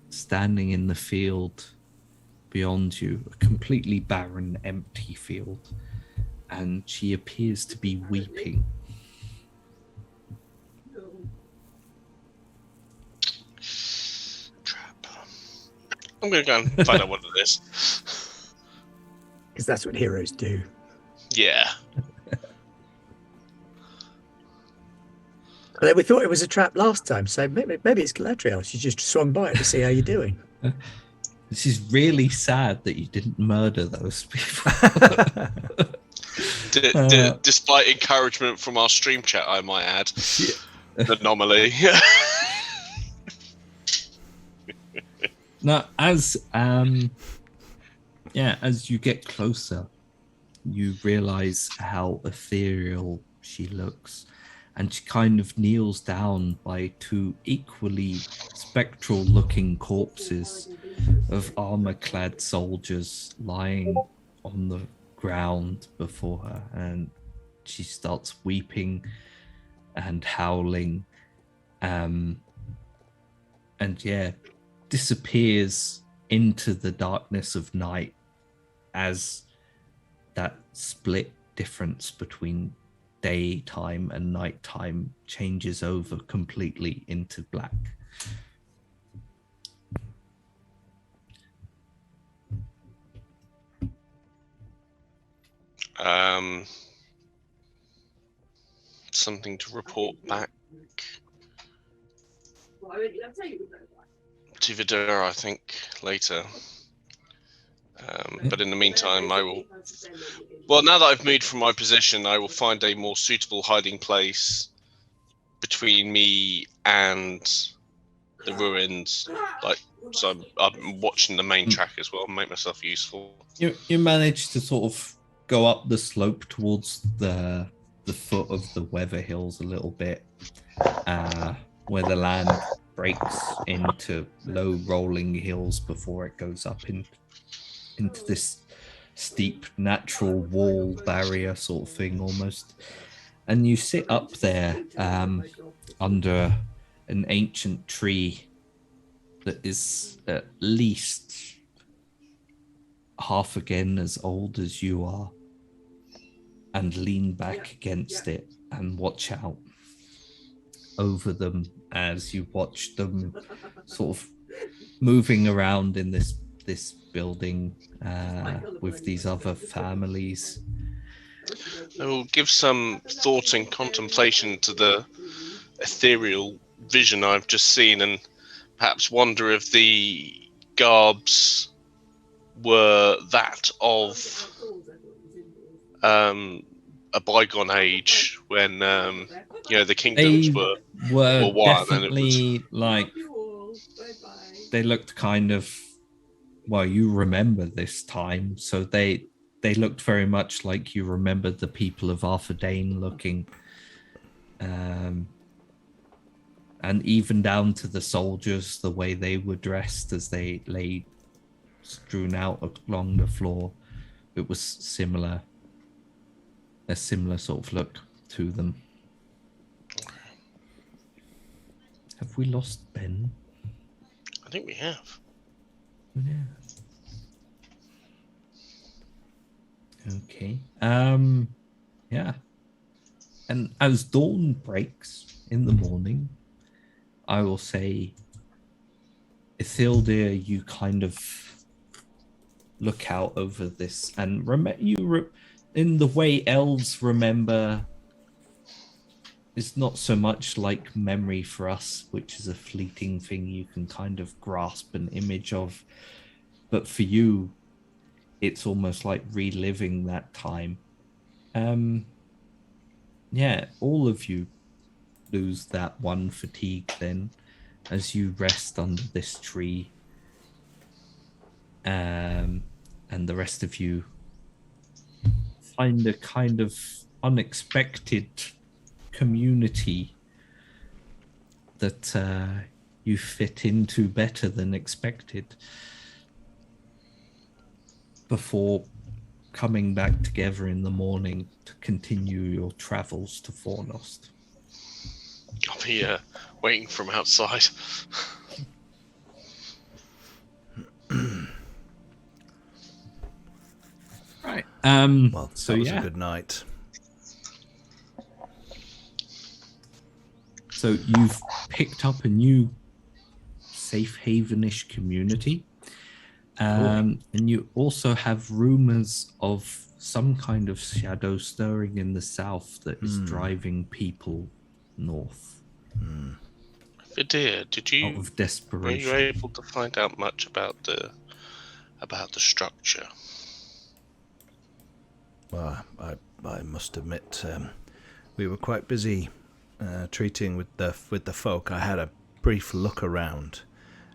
standing in the field beyond you, a completely barren, empty field, and she appears to be weeping. Trap. I'm going to go and find out what it is. Because that's what heroes do. Yeah. Although we thought it was a trap last time, so maybe it's Galadriel. She just swung by it to see how you're doing. This is really sad that you didn't murder those people. Despite encouragement from our stream chat, I might add. Anomaly. Now, as you get closer, you realize how ethereal she looks, and she kind of kneels down by 2 equally spectral-looking corpses of armor-clad soldiers lying on the ground before her, and she starts weeping and howling, and disappears into the darkness of night as that split difference between daytime and nighttime changes over completely into black. Something to report back to Vidura, I think, later. But in the meantime, I will. Well, now that I've moved from my position, I will find a more suitable hiding place between me and the ruins. Like, so I'm watching the main track as well, and make myself useful. You manage to sort of go up the slope towards the foot of the Weather Hills a little bit, where the land breaks into low rolling hills before it goes up into this steep natural wall barrier sort of thing almost. And you sit up there under an ancient tree that is at least half again as old as you are, and lean back against it and watch out over them as you watch them sort of moving around in this building with these other families. I will give some thought and contemplation to the ethereal vision I've just seen, and perhaps wonder if the garbs were that of a bygone age when the kingdoms were one, definitely like they looked kind of, well, you remember this time, so they looked very much like you remembered the people of Arthur Dane looking, and even down to the soldiers, the way they were dressed as they lay strewn out along the floor. It was a similar sort of look to them. Have we lost Ben? I think we have. Yeah. Okay. Yeah. And as dawn breaks in the morning, I will say, Elendil, you kind of look out over this and in the way elves remember, it's not so much like memory for us, which is a fleeting thing you can kind of grasp an image of, but for you, it's almost like reliving that time. Yeah, all of you lose that one fatigue then as you rest under this tree, and the rest of you find a kind of unexpected community that you fit into better than expected before coming back together in the morning to continue your travels to Fornost. I'll be waiting from outside. Right. Well, so that was yeah. a good night. So you've picked up a new safe havenish community. And you also have rumors of some kind of shadow stirring in the south that is driving people north. Vidir, Out of were desperation. you able to find out much about the structure? Well, I must admit, we were quite busy treating with the folk. I had a brief look around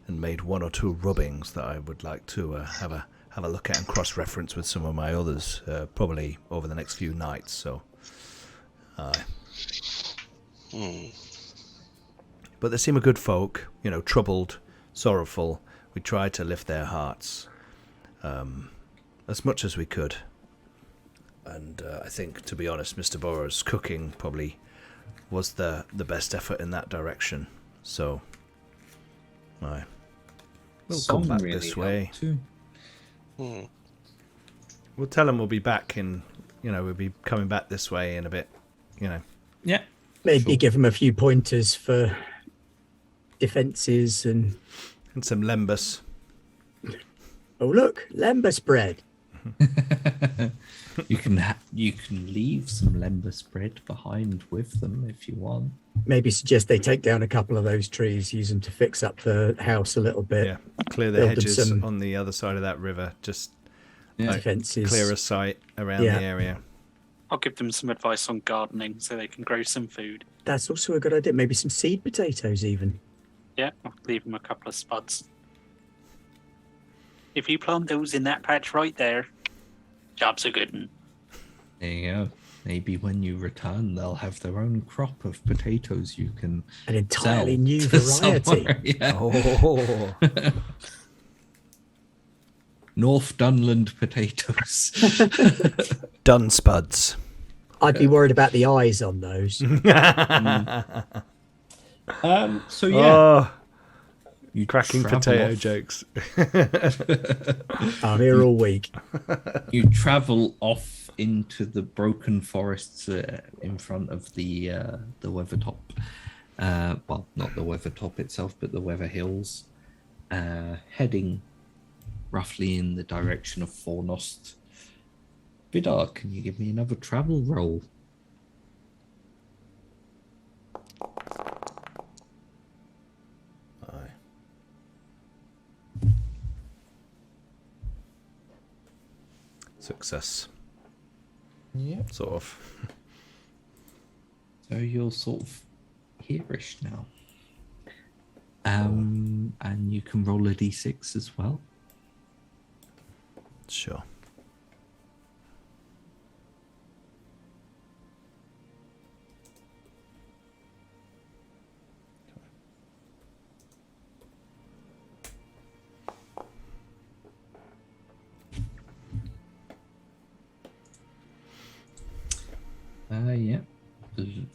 and made one or two rubbings that I would like to have a look at and cross-reference with some of my others, probably over the next few nights. So, but they seem a good folk, troubled, sorrowful. We tried to lift their hearts as much as we could. And I think, to be honest, Mr. Borrow's cooking probably was the best effort in that direction. So, we'll come back this way. We'll tell them we'll be back we'll be coming back this way in a bit, Yeah. Maybe give them a few pointers for defences and some lembas. Oh look, lembas bread. You can leave some lembas bread behind with them if you want. Maybe suggest they take down a couple of those trees, use them to fix up the house a little bit. Yeah, clear the Build them hedges some- on the other side of that river. Just Yeah. defenses. Clear a sight around Yeah. the area. I'll give them some advice on gardening so they can grow some food. That's also a good idea. Maybe some seed potatoes, even. Yeah, I'll leave them a couple of spuds. If you plant those in that patch right there, job's a good one. There you go. Maybe when you return, they'll have their own crop of potatoes you can An entirely sell new to variety. somewhere. Yeah. Oh, North Dunland potatoes. done spuds. I'd be worried about the eyes on those. So yeah, Oh, you cracking travel potato off- jokes. I'm here all week. You travel off into the broken forests in front of the Weathertop. Well, not the Weathertop itself, but the Weather Hills, heading roughly in the direction of Fornost. Vidar, can you give me another travel roll? Aye. Success. Yeah. Sort of. So you're sort of hereish now. And you can roll a d6 as well. Sure. Yeah.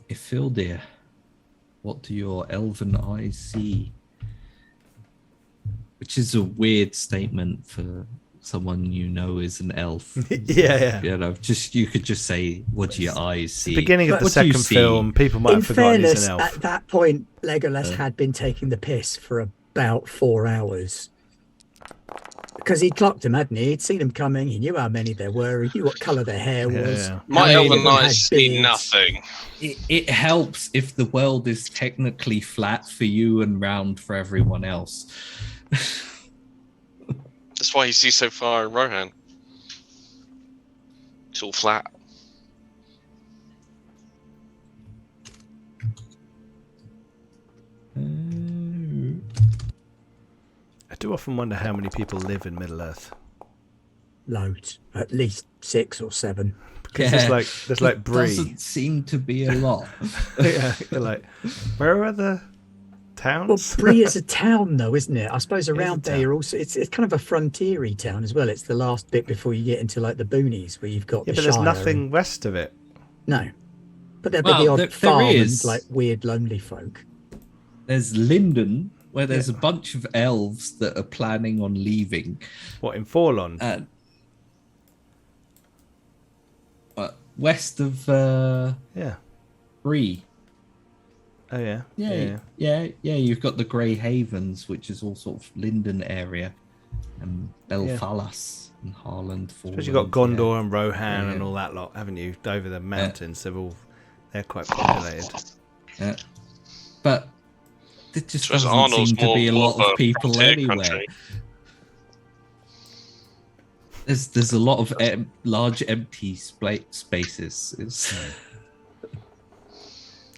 Ifildir, what do your elven eyes see? Which is a weird statement for someone you know is an elf. Yeah. You know, you could just say, what do your eyes see? Beginning of the What do you second see? film, people might In have forgotten he's fairness, an elf. at that point, Legolas had been taking the piss for about 4 hours. Because he'd clocked them, hadn't he? He'd seen them coming. He knew how many there were. He knew what colour their hair was. Yeah. My how many elven of them had eyes see beards. nothing. It helps if the world is technically flat for you and round for everyone else. That's why he sees so far in Rohan. It's all flat. I do often wonder how many people live in Middle Earth. Loads. At least 6 or 7. Because there's like Bree. Doesn't seem to be a lot. Yeah, you're like, where are the Well, towns? Bree is a town, though, isn't it? I suppose is a around there, town. you're also it's kind of a frontiery town as well. It's the last bit before you get into like the boonies, where you've got Yeah, the but there's Shire nothing west of it. No, but there'll Well, be the odd there farm is. and like weird lonely folk. There's Linden, where there's a bunch of elves that are planning on leaving. What, in Forlon? West of Yeah. Bree. Oh, yeah. Yeah. You've got the Grey Havens, which is all sort of Linden area, and Belfalas and Harland. Because you've got Gondor and Rohan Yeah. and all that lot, haven't you? Over the mountains, they're quite populated. Yeah. But there just Whereas doesn't Arnold's seem to be a more lot of a of people frontier anywhere. country. There's a lot of large empty spaces.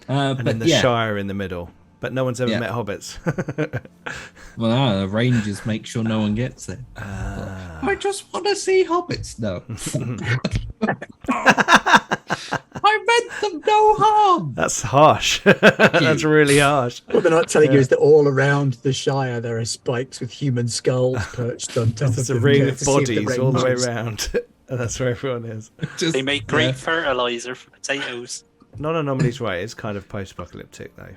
And but then the yeah, Shire in the middle. But no one's ever met hobbits. well, the rangers make sure no one gets there. I just want to see hobbits. No, I meant them no harm. That's harsh. That's really harsh. What they're not telling you is that all around the Shire there are spikes with human skulls perched on top of There's them. a ring to of see if the bodies all the way rangers- around. And that's where everyone is. Just, They make great fertilizer for potatoes. Non-anomaly's right. It's kind of post-apocalyptic, though.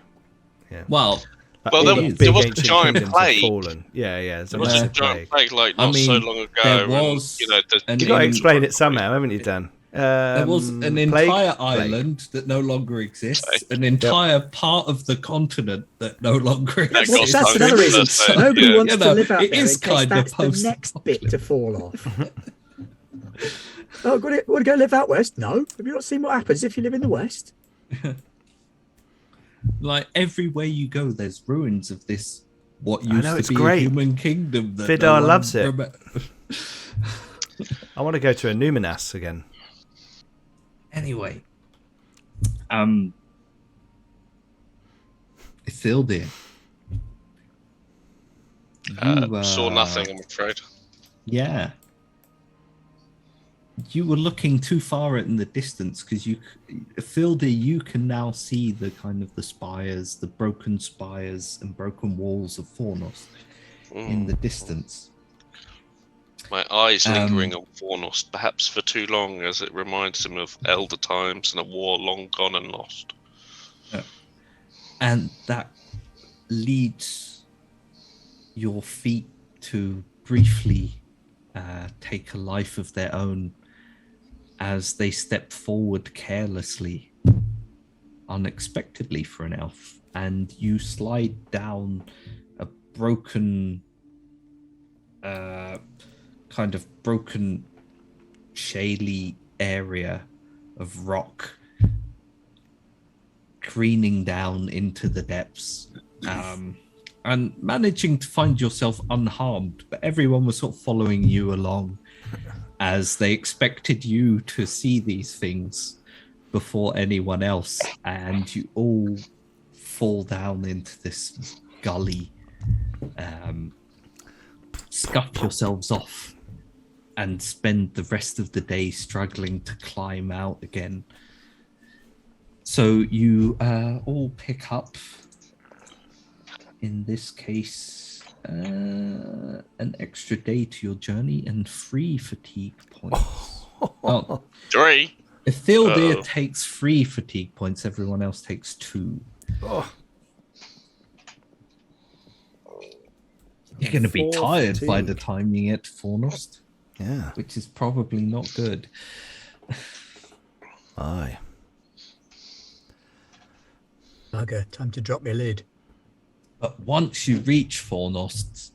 Well, Like, Well, all there- the there big was a ancient giant kingdoms have plague. fallen. Yeah. There's a There was massive a giant plague. plague like I not so mean, long ago. there and, was you know, an You've got to in- explain it somehow, haven't you, Dan? there was an Plague? entire Plague. island that no longer exists, an entire part of the continent that no longer That exists. got That's so another reason. interesting, Nobody yeah. wants You to know, live out it there in is case kind of that's the next bit to fall off. Oh, want to go live out west? No. Have you not seen what happens if you live in the west? Like everywhere you go, there's ruins of this what I used know, to it's be great. a human kingdom. That Vidar one loves it. I want to go to a Numinas again. Anyway, Isildir. Saw nothing, I'm afraid. Yeah. You were looking too far in the distance because Isildir, you can now see the kind of the spires, the broken spires and broken walls of Fornost in the distance. My eyes lingering on Fornost, perhaps for too long, as it reminds him of elder times and a war long gone and lost. And that leads your feet to briefly take a life of their own as they step forward carelessly, unexpectedly for an elf, and you slide down a broken, kind of broken, shaly area of rock, careening down into the depths, and managing to find yourself unharmed. But everyone was sort of following you along as they expected you to see these things before anyone else, and you all fall down into this gully, scuff yourselves off, and spend the rest of the day struggling to climb out again. So you all pick up, in this case, an extra day to your journey and 3 fatigue points. Oh, 3? if Thealdir takes 3 fatigue points, everyone else takes 2. Oh. You're going to be 4 tired by fatigue. the time you get to Fornost, Yeah. which is probably not good. Aye. Bugger, time to drop your lid. But once you reach Fornost,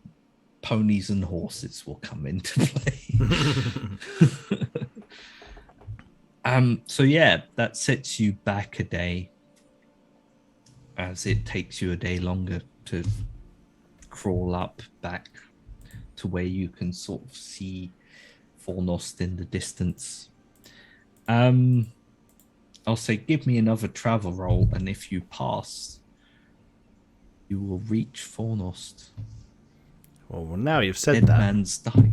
ponies and horses will come into play. So yeah, that sets you back a day, as it takes you a day longer to crawl up back to where you can sort of see Fornost in the distance. I'll say give me another travel roll, and if you pass, you will reach Fornost. Well, now you've said Dead that. Man's Dyke.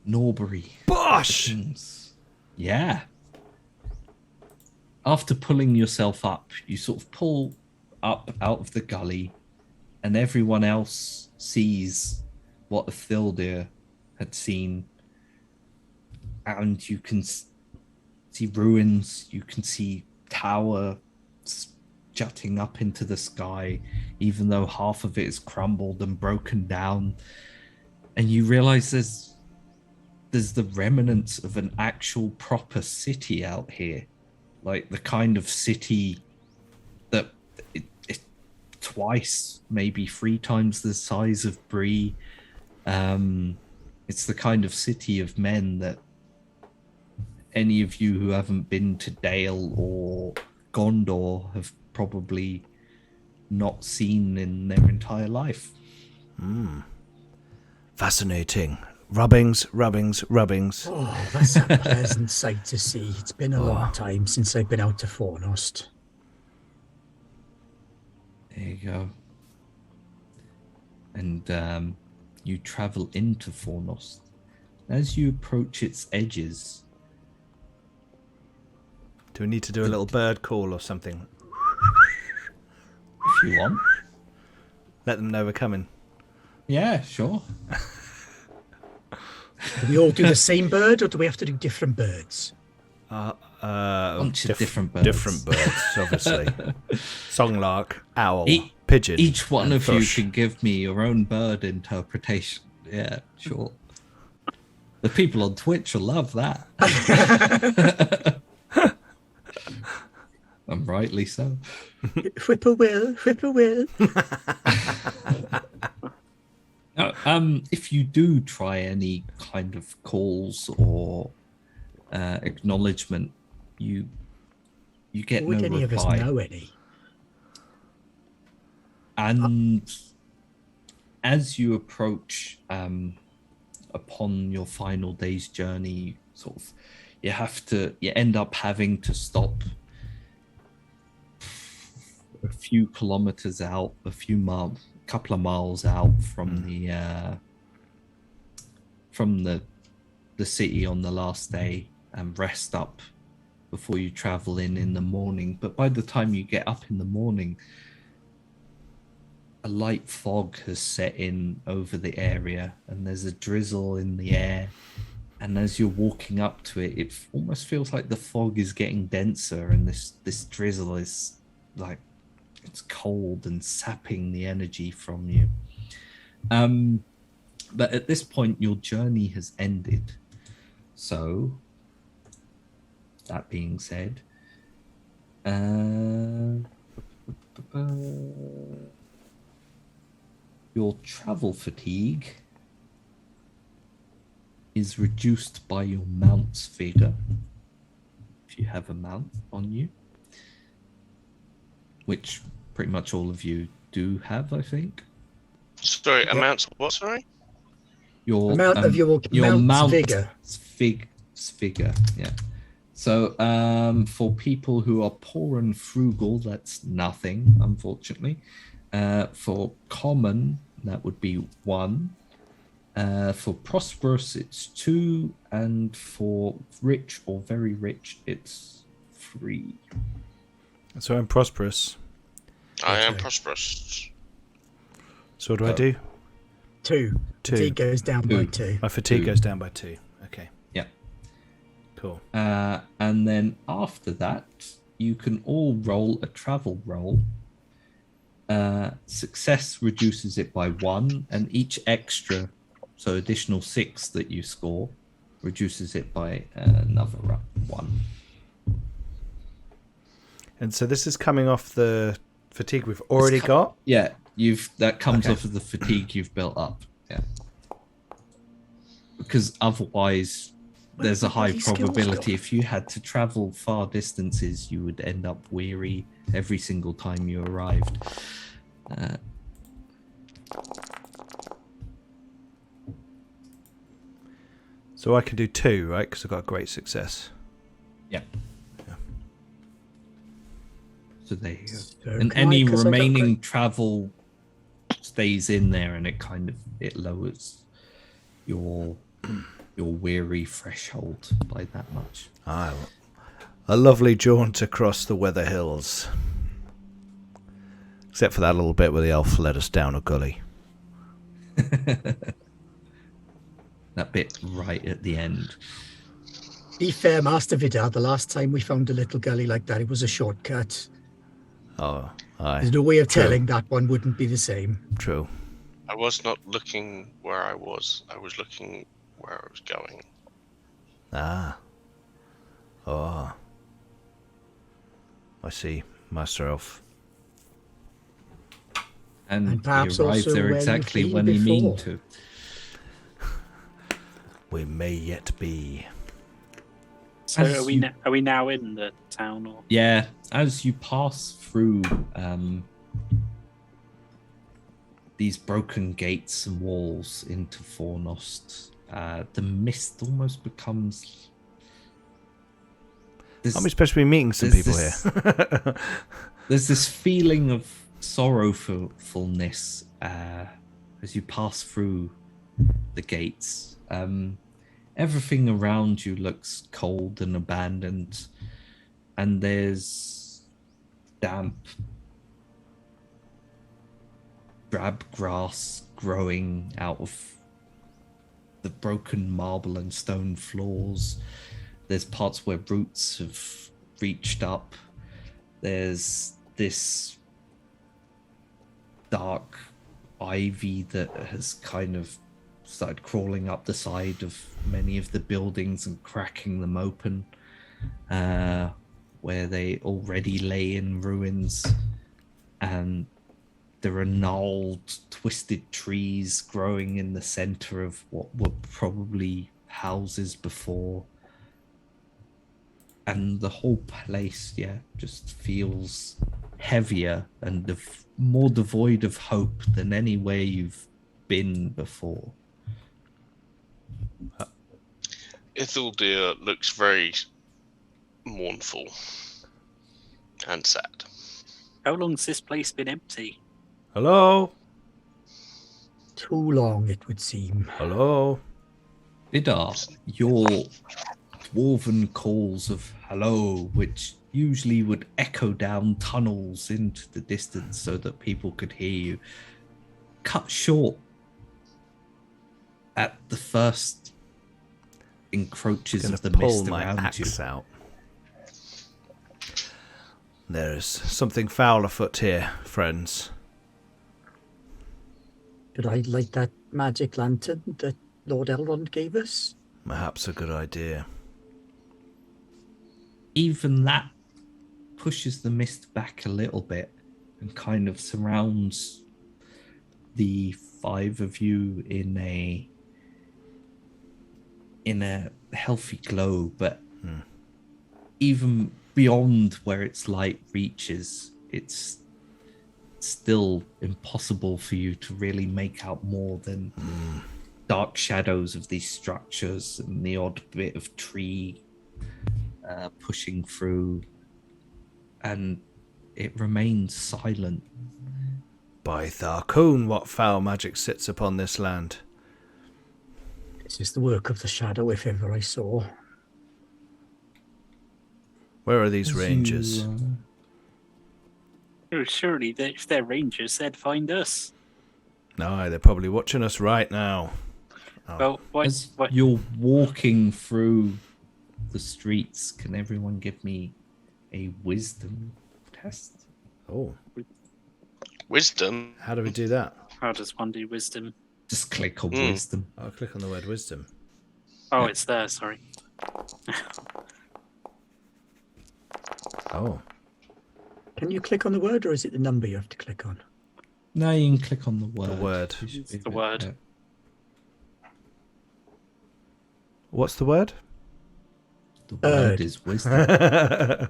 Norbury. Bosh! Kings. Yeah. After pulling yourself up, you sort of pull up out of the gully, and everyone else sees what Isildir had seen. And you can see ruins, you can see towers jutting up into the sky, even though half of it is crumbled and broken down. And you realize there's the remnants of an actual proper city out here, like the kind of city that it twice, maybe 3 times the size of Bree. It's the kind of city of men that any of you who haven't been to Dale or Gondor have probably not seen in their entire life. Fascinating. Rubbings. Oh, that's a pleasant sight to see. It's been a long time since I've been out to Fornost. There you go. And you travel into Fornost. As you approach its edges, Do we need to do a little bird call or something? if you want. Let them know we're coming. Yeah, sure. Do we all do the same bird, or do we have to do different birds? Bunch of different birds. Different birds, obviously. Songlark, owl, E- pigeon. Each one and of thrush. you can give me your own bird interpretation. Yeah, sure. The people on Twitch will love that. And rightly so. Whippoorwill, whippoorwill. Now, if you do try any kind of calls or acknowledgement, you get Would no any reply. of us know any? And as you approach upon your final day's journey, sort of, you end up having to stop a few kilometers out, couple of miles out from the city on the last day, and rest up before you travel in the morning. But by the time you get up in the morning, a light fog has set in over the area, and there's a drizzle in the air. And as you're walking up to it, it almost feels like the fog is getting denser, and this drizzle is like, it's cold and sapping the energy from you. But at this point, your journey has ended. So, that being said, your travel fatigue is reduced by your mount's figure, if you have a mount on you, which pretty much all of you do have, I think. Sorry, amounts what, sorry? Your Amount of your mount's vigor. Figure, yeah. So for people who are poor and frugal, that's nothing, unfortunately. For common, that would be 1. For prosperous, it's 2, and for rich or very rich, it's 3. So I'm prosperous. I am prosperous. So what do I do? 2. 2. Fatigue goes down by 2. My fatigue goes down by 2. Okay. Yeah. Cool. And then after that, you can all roll a travel roll. Success reduces it by 1, and each extra, so additional 6 that you score, reduces it by another 1. And so this is coming off the fatigue we've already got? Yeah, that comes off of the fatigue you've built up. Yeah. Because otherwise, there's a high probability if you had to travel far distances, you would end up weary every single time you arrived. So I can do 2, right? Because I've got a great success. Yeah. So there you go. So And can any 'cause I got remaining travel stays in there, and it lowers your weary threshold by that much. A lovely jaunt across the weather hills. Except for that little bit where the elf led us down a gully. That bit right at the end. Be fair, Master Vidar, the last time we found a little gully like that, it was a shortcut. Oh, aye. There's no way of True. telling that one wouldn't be the same. True. I was not looking where I was. I was looking where I was going. Ah. Oh. I see. Master Elf. And perhaps he arrives also there where exactly you've when been he mean before. to. We may yet be. So As are we now in the town, or? Yeah, as you pass through these broken gates and walls into Fornost, the mist almost becomes. I'm supposed to be meeting some there's people this- here. There's this feeling of sorrowfulness as you pass through the gates. Everything around you looks cold and abandoned, and there's damp, drab grass growing out of the broken marble and stone floors. There's parts where roots have reached up. There's this dark ivy that has kind of started crawling up the side of many of the buildings and cracking them open, where they already lay in ruins. And there are gnarled, twisted trees growing in the center of what were probably houses before. And the whole place, just feels heavier and more devoid of hope than anywhere you've been before. Isildur looks very mournful and sad. How long's this place been empty? Hello? Too long, it would seem. Hello? Vidar, your dwarven calls of hello, which usually would echo down tunnels into the distance so that people could hear you, cut short at the first encroaches Gonna of the pull mist my around you. axe out. There's something foul afoot here, friends. Could I light that magic lantern that Lord Elrond gave us? Perhaps a good idea. Even that pushes the mist back a little bit and kind of surrounds the five of you in a healthy glow, but even beyond where its light reaches, it's still impossible for you to really make out more than dark shadows of these structures and the odd bit of tree pushing through, and it remains silent. By Tharkoon, what foul magic sits upon this land? This is the work of the shadow, if ever I saw. Where are these As rangers? you, Oh, surely if they're rangers, they'd find us. No, they're probably watching us right now. Well, what? as you're walking through the streets, can everyone give me a wisdom test? Oh, Wisdom. how do we do that? How does one do wisdom? Just click on Mm. wisdom. I'll click on the word wisdom. Oh, it's there. Sorry. Oh, Can you click on the word, or is it the number you have to click on? No, you can click on the word. word. You should It's be the able- word. yeah. what's the word? The word is wisdom. I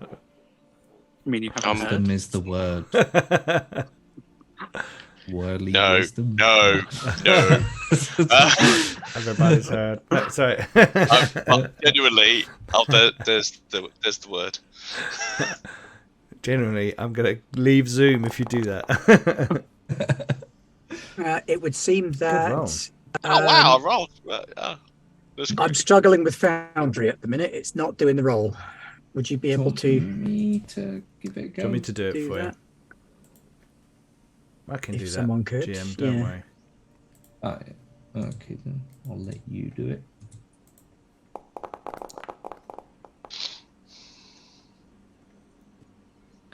mean, you haven't heard. Wisdom is the word. Worldly No, wisdom. no. Everybody's heard. No, sorry. Genuinely, there's the word. Genuinely, I'm going to leave Zoom if you do that. It would seem that roll. Oh wow, I rolled. That's I'm great. struggling with Foundry at the minute. It's not doing the roll. Would you be able to me to give it a Do go? you want me to do it do for that? you? I can If do that. someone could, GM, don't yeah. worry. Oh, yeah. Okay, then I'll let you do it.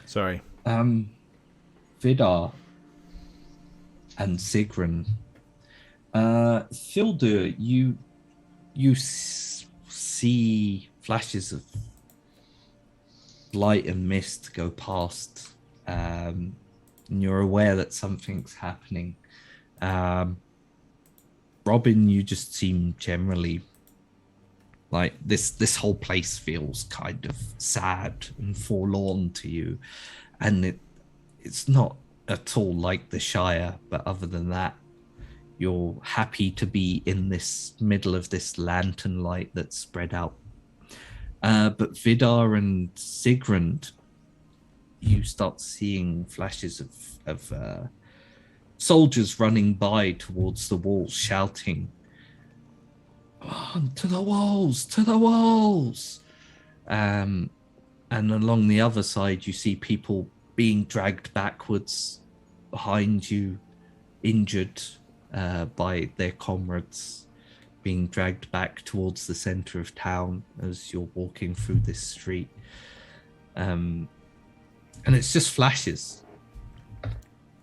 Sorry. Vidar and Sigrun. Thildur, you see flashes of light and mist go past, and you're aware that something's happening. Robin, you just seem generally like this whole place feels kind of sad and forlorn to you, and it's not at all like the Shire, but other than that, you're happy to be in this middle of this lantern light that's spread out. But Vidar and Sigrun, you start seeing flashes of soldiers running by towards the walls, shouting, "On to the walls! To the walls!" And along the other side, you see people being dragged backwards behind you, injured by their comrades, being dragged back towards the center of town as you're walking through this street. And it's just flashes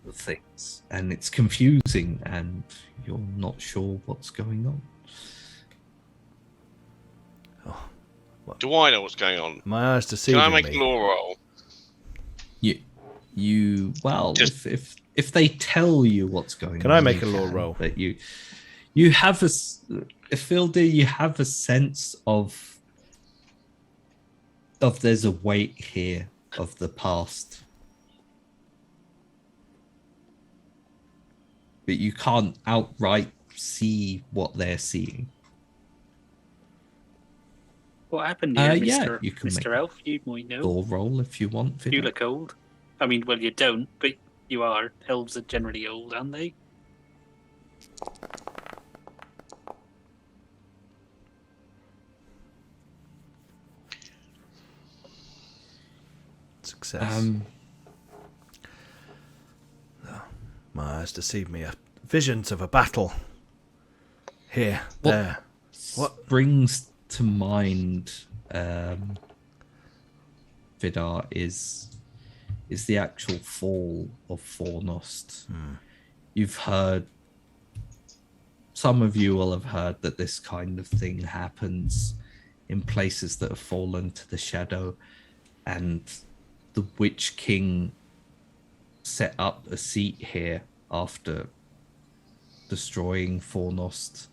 of things, and it's confusing, and you're not sure what's going on. Do I know what's going on? My eyes Can deceiving I make me. a law roll? You well, Just- if they tell you what's going Can on, I make you a law can, roll? But you have Philder, you have a sense of there's a weight here of the past, but you can't outright see what they're seeing. What happened here, Yeah, Mr. you can Mr. make Elf? You might know. door roll if you want. You Vidar. look old. I mean, well, you don't, but you are. Elves are generally old, aren't they? Success. My eyes deceive me. Visions of a battle. Here, What there. What? brings to mind Vidar is the actual fall of Fornost. You've heard, some of you will have heard that this kind of thing happens in places that have fallen to the shadow, and the Witch King set up a seat here after destroying Fornost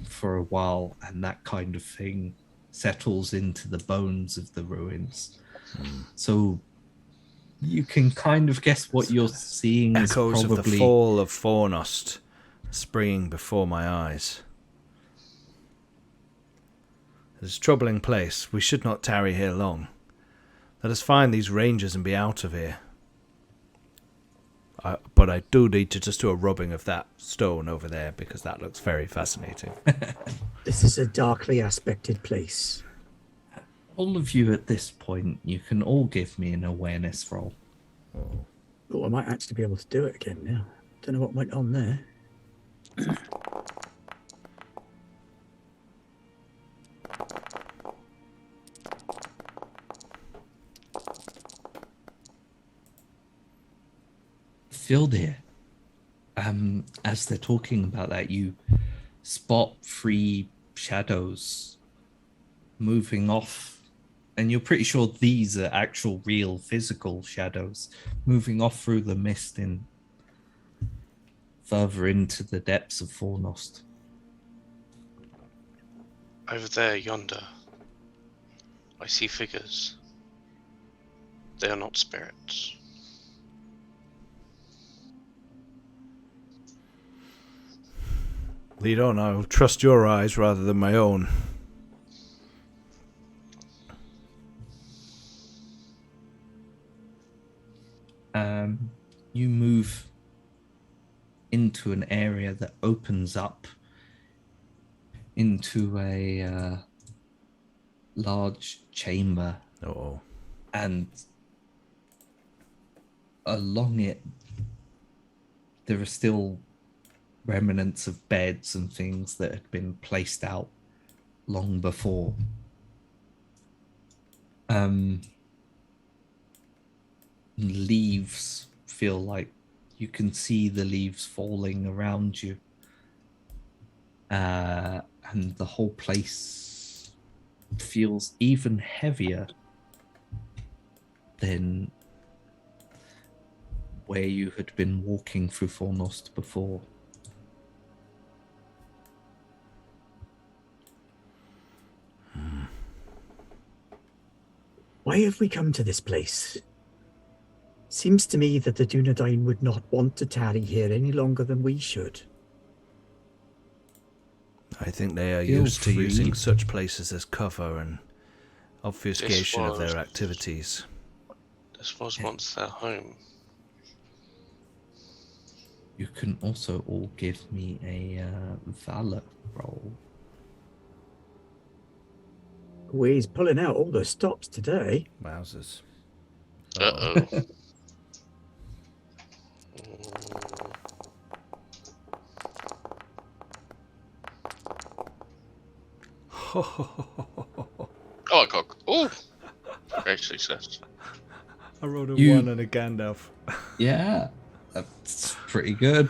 for a while, and that kind of thing settles into the bones of the ruins. So you can kind of guess what you're seeing is Echoes probably of the fall of Fornost springing before my eyes. It is a troubling place. We should not tarry here long. Let us find these rangers and be out of here. But I do need to just do a rubbing of that stone over there, because that looks very fascinating. This is a darkly aspected place. all of you at this point, you can all give me an awareness roll. Oh, I might actually be able to do it again now. Don't know what went on there. Fildir, as they're talking about that, you spot three shadows moving off, and you're pretty sure these are actual real physical shadows moving off through the mist in further into the depths of Fornost. Over there, yonder, I see figures. They are not spirits. Lead on, I'll trust your eyes rather than my own. You move into an area that opens up into a large chamber, Uh-oh. and along it there are still remnants of beds and things that had been placed out long before. Leaves feel like you can see the leaves falling around you, and the whole place feels even heavier than where you had been walking through Fornost before. Why have we come to this place? Seems to me that the Dunedain would not want to tarry here any longer than we should. I think they are Feel used to free. using such places as cover and obfuscation of was- their activities. This was once their home. You can also all give me a valor roll. Oh, he's pulling out all the stops today. Wowzers. Uh-oh. Oh, I got... Oh! Great success. I rolled a You- 1 and a Gandalf. Yeah, that's pretty good.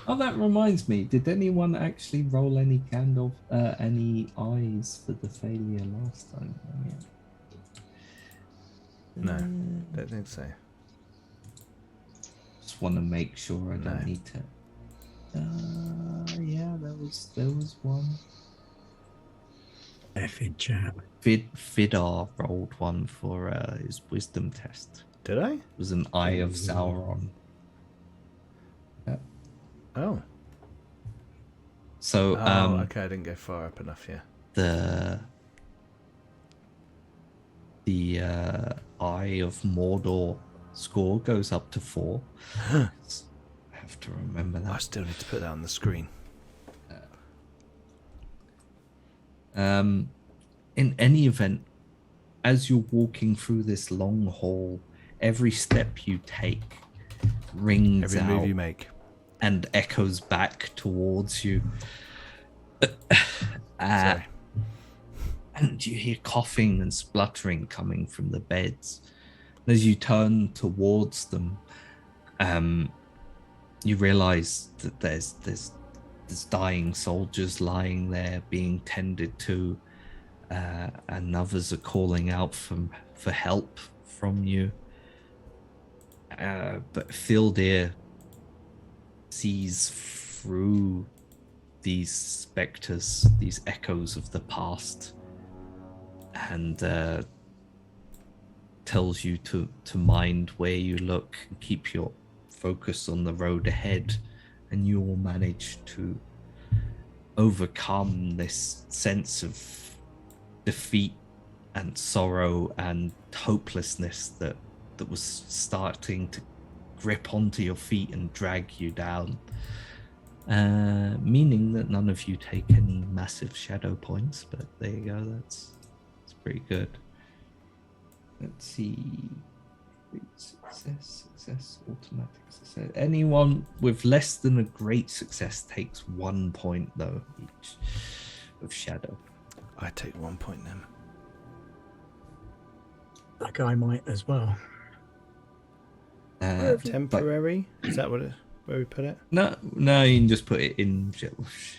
Oh, that reminds me. Did anyone actually roll any any eyes for the failure last time? Oh, yeah. No, don't think so. Just want to make sure I don't No. need to. Yeah, there was one. Effing chap. Vidar rolled one for his wisdom test. Did I? It was an Eye of Sauron. Oh. So okay, I didn't go far up enough. Yeah. The Eye of Mordor score goes up to 4. I have to remember I that. still need to put that on the screen. In any event, as you're walking through this long hall, every step you take rings Every out move you make. and echoes back towards you. Sorry. And you hear coughing and spluttering coming from the beds. As you turn towards them, you realize that there's dying soldiers lying there being tended to, and others are calling out for help from you. But Fildir sees through these specters, these echoes of the past, and tells you to mind where you look and keep your focus on the road ahead, and you will manage to overcome this sense of defeat and sorrow and hopelessness that was starting to grip onto your feet and drag you down, meaning that none of you take any massive shadow points, but there you go. That's pretty good. Let's see. Success, automatic success. Anyone with less than a great success takes 1 point, though, each of shadow. I take 1 point then. That guy might as well. Temporary? Is that where we put it? No, you can just put it in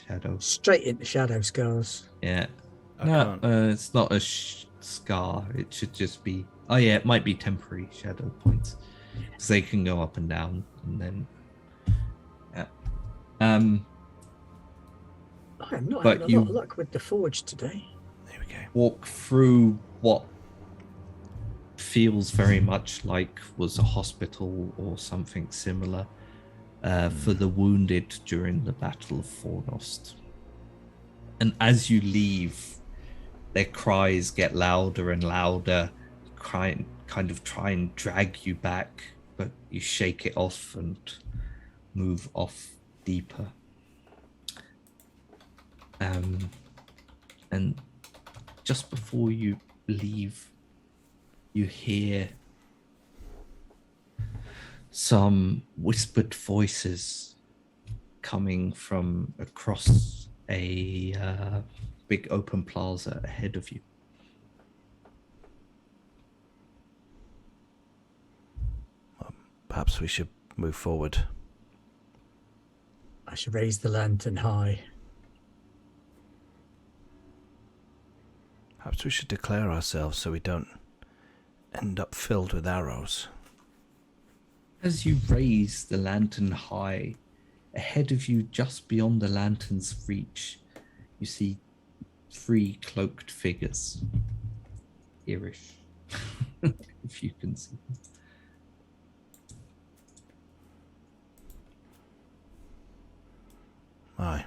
shadow. Straight into shadow scars. Yeah. I No, can't. it's not a scar. It should just be. Oh yeah, it might be temporary shadow points because they can go up and down, and then. Yeah. I am not But having a lot of luck with the forge today. There we go. Walk through what feels very much like was a hospital or something similar for the wounded during the Battle of Fornost. And as you leave, their cries get louder and louder, kind of try and drag you back, but you shake it off and move off deeper. And just before you leave, you hear some whispered voices coming from across a big open plaza ahead of you. Perhaps we should move forward. I should raise the lantern high. Perhaps we should declare ourselves so we don't end up filled with arrows. As you raise the lantern high, ahead of you, just beyond the lantern's reach, you see 3 cloaked figures. Irish, if you can see them. Aye.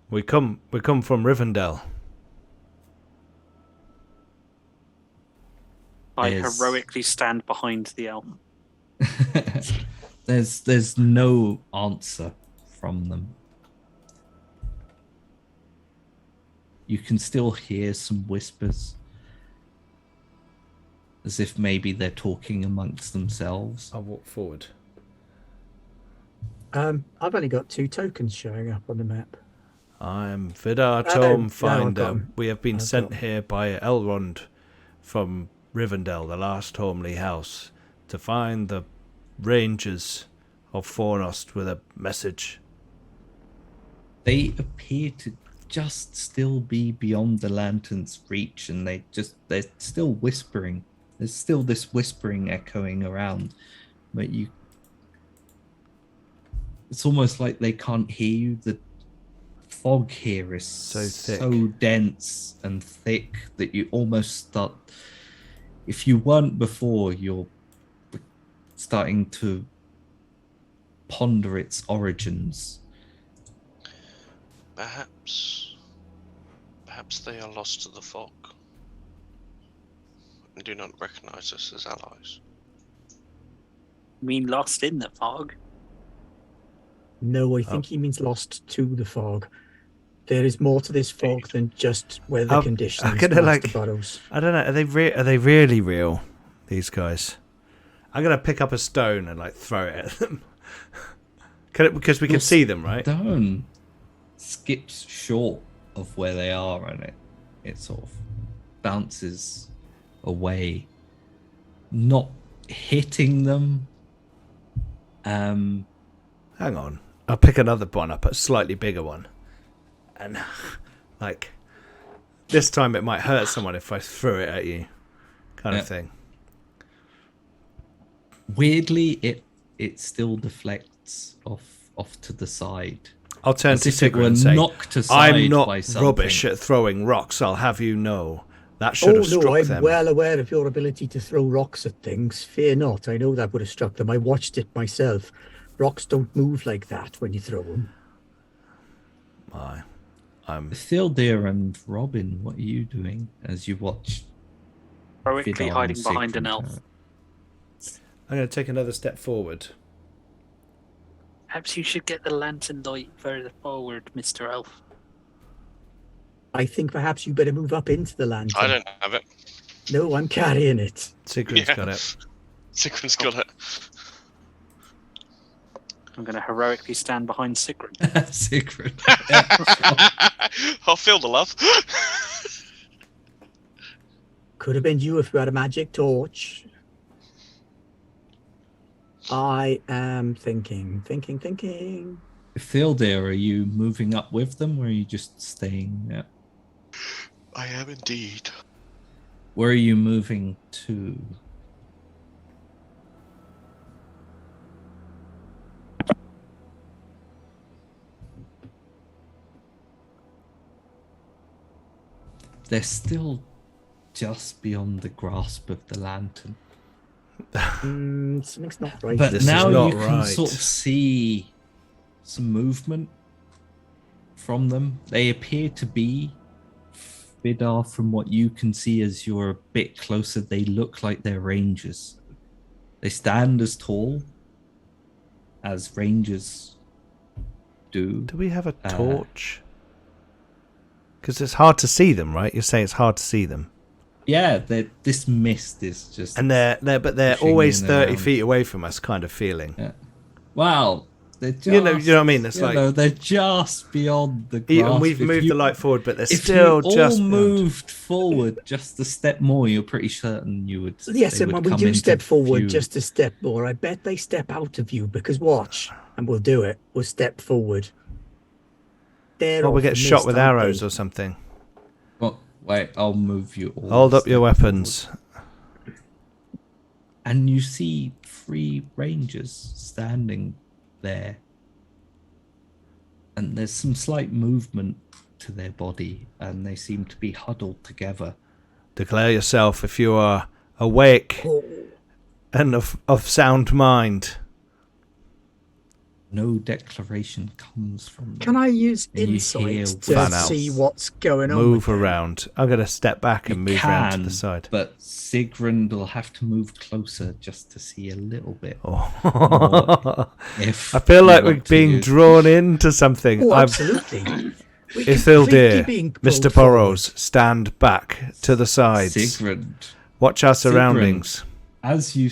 We come from Rivendell. I Yes. heroically stand behind the elf. There's no answer from them. You can still hear some whispers, as if maybe they're talking amongst themselves. I'll walk forward. I've only got 2 tokens showing up on the map. I am Vidar Oh, no, I've got Finder. 'em. We have been I've sent got 'em. here by Elrond from Rivendell, the last homely house, to find the rangers of Fornost with a message. They appear to just still be beyond the lantern's reach, and they're still whispering. There's still this whispering echoing around, but it's almost like they can't hear you. The fog here is So thick. so dense and thick that you almost start, if you weren't before, you're starting to ponder its origins. Perhaps they are lost to the fog and do not recognize us as allies. You mean lost in the fog? No, I think he means lost to the fog. There is more to this fog than just weather conditions. I'm gonna, Master like, Burrows. I don't know. Are they really real? These guys. I'm gonna pick up a stone and like throw it at them. Because we can see them, right? Stone skips short of where they are, and it sort of bounces away, not hitting them. Hang on. I'll pick another one up, a slightly bigger one. And, like, this time it might hurt someone if I threw it at you, kind of thing. Weirdly, it still deflects off to the side. I'll turn As to if it Sigrid were and say, knocked aside I'm not by something. rubbish at throwing rocks, I'll have you know. That should Oh have no, struck I'm them. well aware of your ability to throw rocks at things. Fear not, I know that would have struck them. I watched it myself. Rocks don't move like that when you throw them. Thildir and Robin, what are you doing as you watch? Heroically Vidar hiding and behind an Sigrun elf. turn? I'm going to take another step forward. Perhaps you should get the lantern light further forward, Mr. Elf. I think perhaps you better move up into the lantern. I don't have it. No, I'm carrying it. Sigrid's Yeah. got it. Sigrid's got it. I'm going to heroically stand behind Sigrid. Sigrun. I'll feel the love. Could have been you if you had a magic torch. I am thinking. Thildir, are you moving up with them, or are you just staying there? I am indeed. Where are you moving to? They're still just beyond the grasp of the lantern. Something's not right. But This is now not you can right. sort of see some movement from them. They appear to be Vidar, from what you can see as you're a bit closer. They look like they're rangers. They stand as tall as rangers do. Do we have a torch? Because it's hard to see them, right? You're saying it's hard to see them. Yeah, this mist is just. And they're pushing always in 30 around. feet away from us, kind of feeling. Yeah. Wow. They're just, You know what I mean? It's you like- know, they're just beyond the grasp. And we've If moved you- the light forward, but they're If still you all just beyond. moved forward just a step more, you're pretty certain you would. Yes, they and would when we come do into step forward view. just a step more, I bet they step out of you because watch, and we'll do it. We'll step forward. They're Or we off get the shot mist, with aren't arrows they? or something. Well, wait, I'll move you all. Hold a up your step weapons. forward. And you see 3 rangers standing there. And there's some slight movement to their body, and they seem to be huddled together. Declare yourself if you are awake Oh, and of sound mind. No declaration comes from them. can I use And you hear insight to Fan out. see what's going on? Move with them? around. I'm going to step back and You move around to can, the side. But Sigrun will have to move closer just to see a little bit. Oh. If I feel you like we're want to being use- drawn into something. Oh, I'm, absolutely. We're Ithildir, completely being pulled Mr. forward. Burrows, stand back to the sides. Sigrun, Watch our surroundings. as you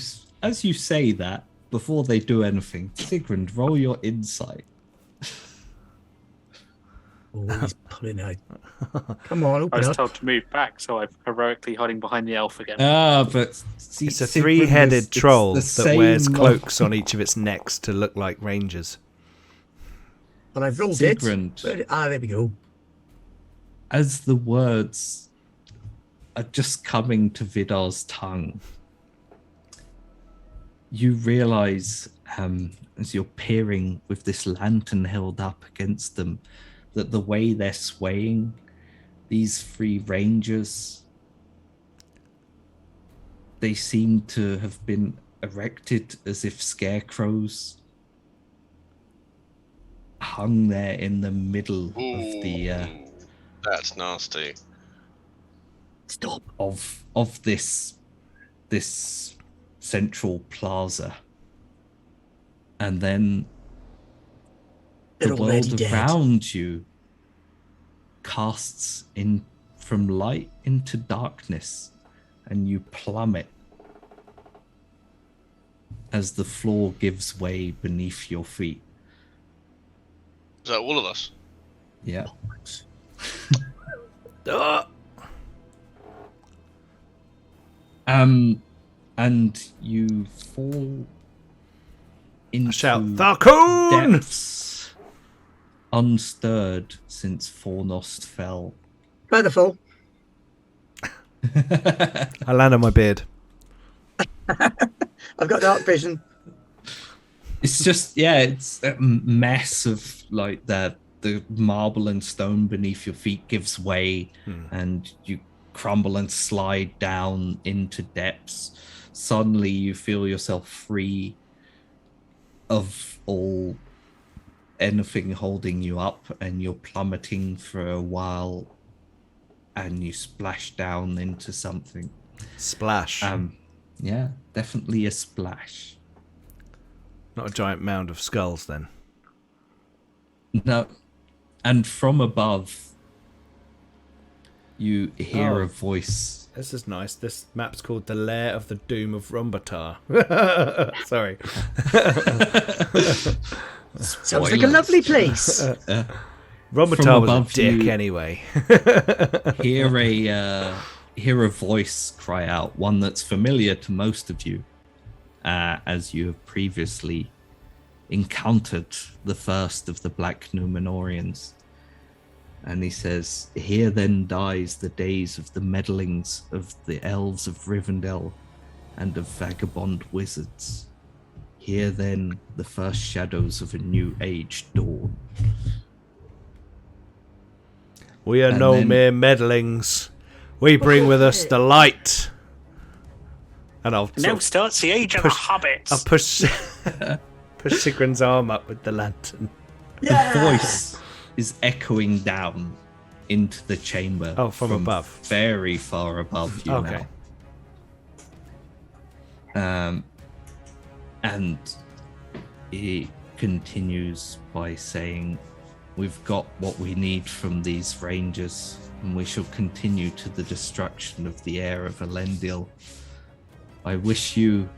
say that, before they do anything, Sigrun, roll your insight. Oh, he's pulling out. Come on, I open was up. told to move back, so I'm heroically hiding behind the elf again. But see, It's a Sigrun, three-headed it's troll the that wears same cloaks on each of its necks to look like rangers. But I've rolled Sigrun. it. There we go. As the words are just coming to Vidar's tongue, you realize, as you're peering with this lantern held up against them, that the way they're swaying, these 3 rangers, they seem to have been erected as if scarecrows hung there in the middle of the Ooh, that's nasty. Stop. of this central plaza, and then They're the already world dead. around you casts in from light into darkness, and you plummet as the floor gives way beneath your feet. Is that all of us? Yeah. Ah! And you fall into Shout, Tharkoon! depths unstirred since Fornost fell. Further fall. I land on my beard. I've got dark vision. It's just, yeah, it's a mess of like the marble and stone beneath your feet gives way, and you crumble and slide down into depths. Suddenly you feel yourself free of all anything holding you up, and you're plummeting for a while, and you splash down into something. Splash. Yeah, definitely a splash. Not a giant mound of skulls, then. No, and from above, you hear Oh. a voice. This is nice. This map's called The Lair of the Doom of Rumbatar. Sorry. Sounds like a lovely place. Rumbatar was a above dick you- anyway. Hear a voice cry out, one that's familiar to most of you, as you have previously encountered the first of the Black Numenorians. And he says, "Here then dies the days of the meddlings of the elves of Rivendell and of vagabond wizards. Here then the first shadows of a new age dawn." We are And no then- mere meddlings. We bring with us the light. And I'll Now starts the age of the hobbits. I'll push push Sigrun's arm up with the lantern. The voice is echoing down into the chamber. Oh, from above. Very far above you Okay. now. And he continues by saying, "We've got what we need from these rangers, and we shall continue to the destruction of the heir of Elendil. I wish you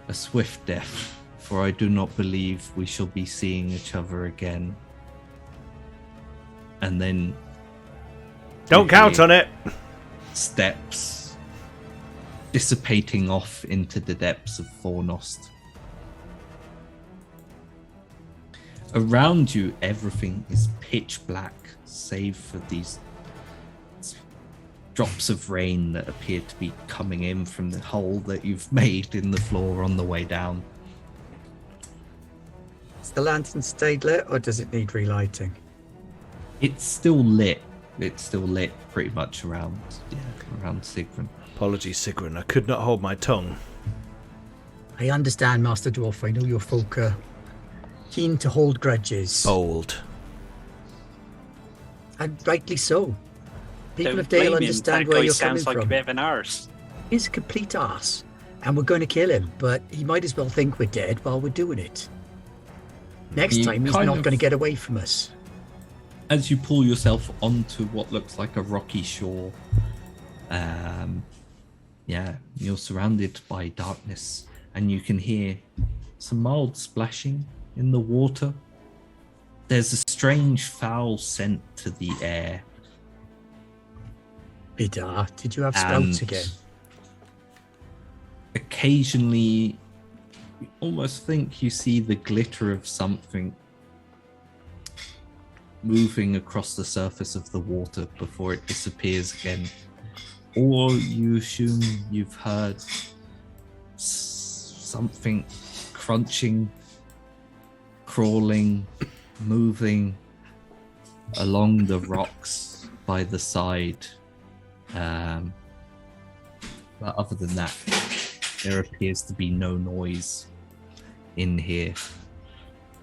a swift death, for I do not believe we shall be seeing each other again." And then Don't count on it. steps dissipating off into the depths of Fornost. Around you, everything is pitch black, save for these drops of rain that appear to be coming in from the hole that you've made in the floor on the way down. Has the lantern stayed lit, or does it need relighting? It's still lit. It's still lit pretty much around Sigrun. Apologies, Sigrun. I could not hold my tongue. I understand, Master Dwarf. I know your folk are keen to hold grudges. Bold. And rightly so. People Don't of Dale blame him. understand That where guy you're coming sounds like a from. bit of an arse. He's a complete arse. And we're going to kill him, but he might as well think we're dead while we're doing it. Next You time, he's kind not of- going to get away from us. As you pull yourself onto what looks like a rocky shore, you're surrounded by darkness, and you can hear some mild splashing in the water. There's a strange foul scent to the air. Vidar, did you have sprouts again? Occasionally, you almost think you see the glitter of something moving across the surface of the water before it disappears again. Or you assume you've heard something crunching, crawling, moving along the rocks by the side. But other than that, There appears to be no noise in here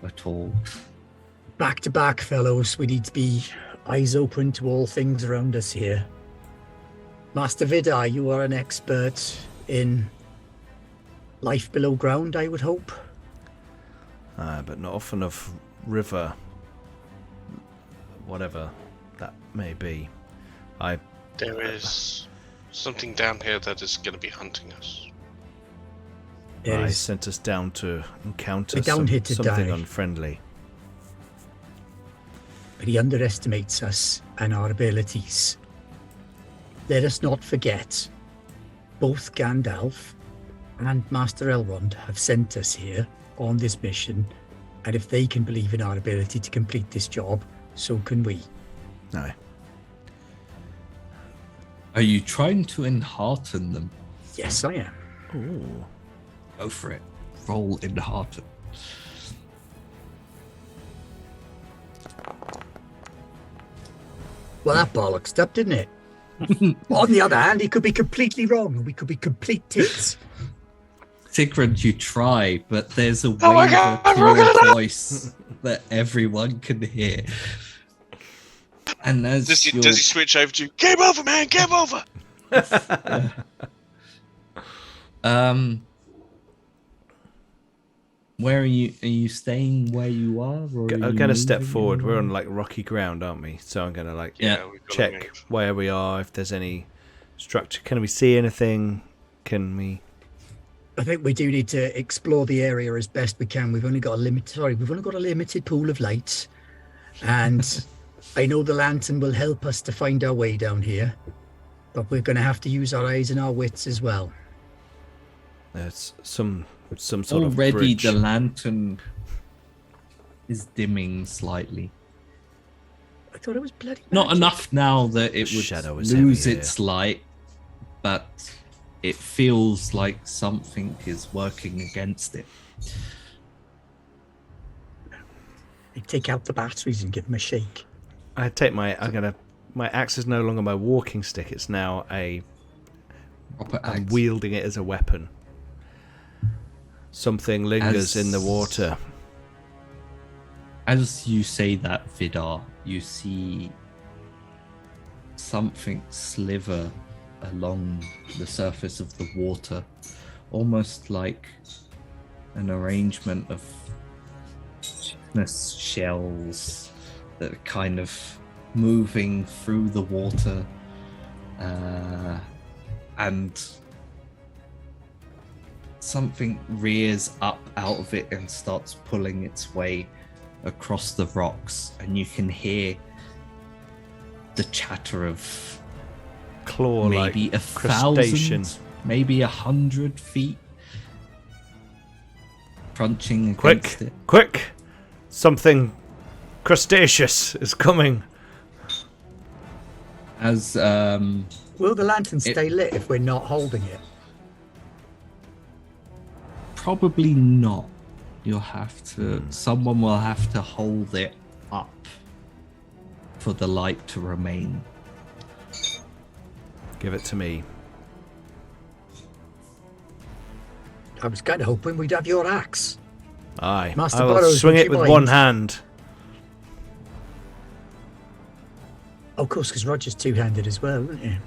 at all. Back to back, fellows. We need to be eyes open to all things around us here. Master Vidar, you are an expert in life below ground, I would hope. But not often of river, whatever that may be. There is something down here that is going to be hunting us. There I is- sent us down to encounter We're down here to something die. unfriendly. but he underestimates us and our abilities. Let us not forget, both Gandalf and Master Elrond have sent us here on this mission, and if they can believe in our ability to complete this job, so can we. Aye. Are you trying to enhearten them? Yes, I am. Ooh. Go for it. Roll enhearten. Well, that bollocksed up, didn't it? On the other hand, he could be completely wrong, and we could be complete tits. Sigrun, you try, but there's a Oh my waver God, to we're your gonna- voice that everyone can hear. And as Does he you're- switch over to game over, man? Game over. Where are you? Are you staying where you are? Or are I'm you going to step moving forward. We're on anywhere? like rocky ground, aren't we? So I'm going to like Yeah. we've gotta check move. where we are, if there's any structure. Can we see anything? Can we? I think we do need to explore the area as best we can. We've only got a limited pool of light, and I know the lantern will help us to find our way down here, but we're going to have to use our eyes and our wits as well. There's some sort of Already bridge. the lantern is dimming slightly. I thought it was bloody Not magic. enough now that it The would shadow is lose heavy its light, but it feels like something is working against it. They take out the batteries and give them a shake. I take my. My axe is no longer my walking stick. It's now I'm wielding it as a weapon. Something lingers in the water. As you say that, Vidar, you see something sliver along the surface of the water, almost like an arrangement of shells that are kind of moving through the water, and something rears up out of it and starts pulling its way across the rocks, and you can hear the chatter of Claw-like maybe crustacean. 1,000, maybe 100 feet crunching Quick, against it. quick! Something crustaceous is coming. As Will the lantern stay lit if we're not holding it? probably not. You'll have to. Someone will have to hold it up for the light to remain. Give it to me. I was kind of hoping we'd have your axe. Aye. Master I will Burrows, swing would it you with mind? one hand. Oh, of course, because Roger's two-handed as well, isn't he?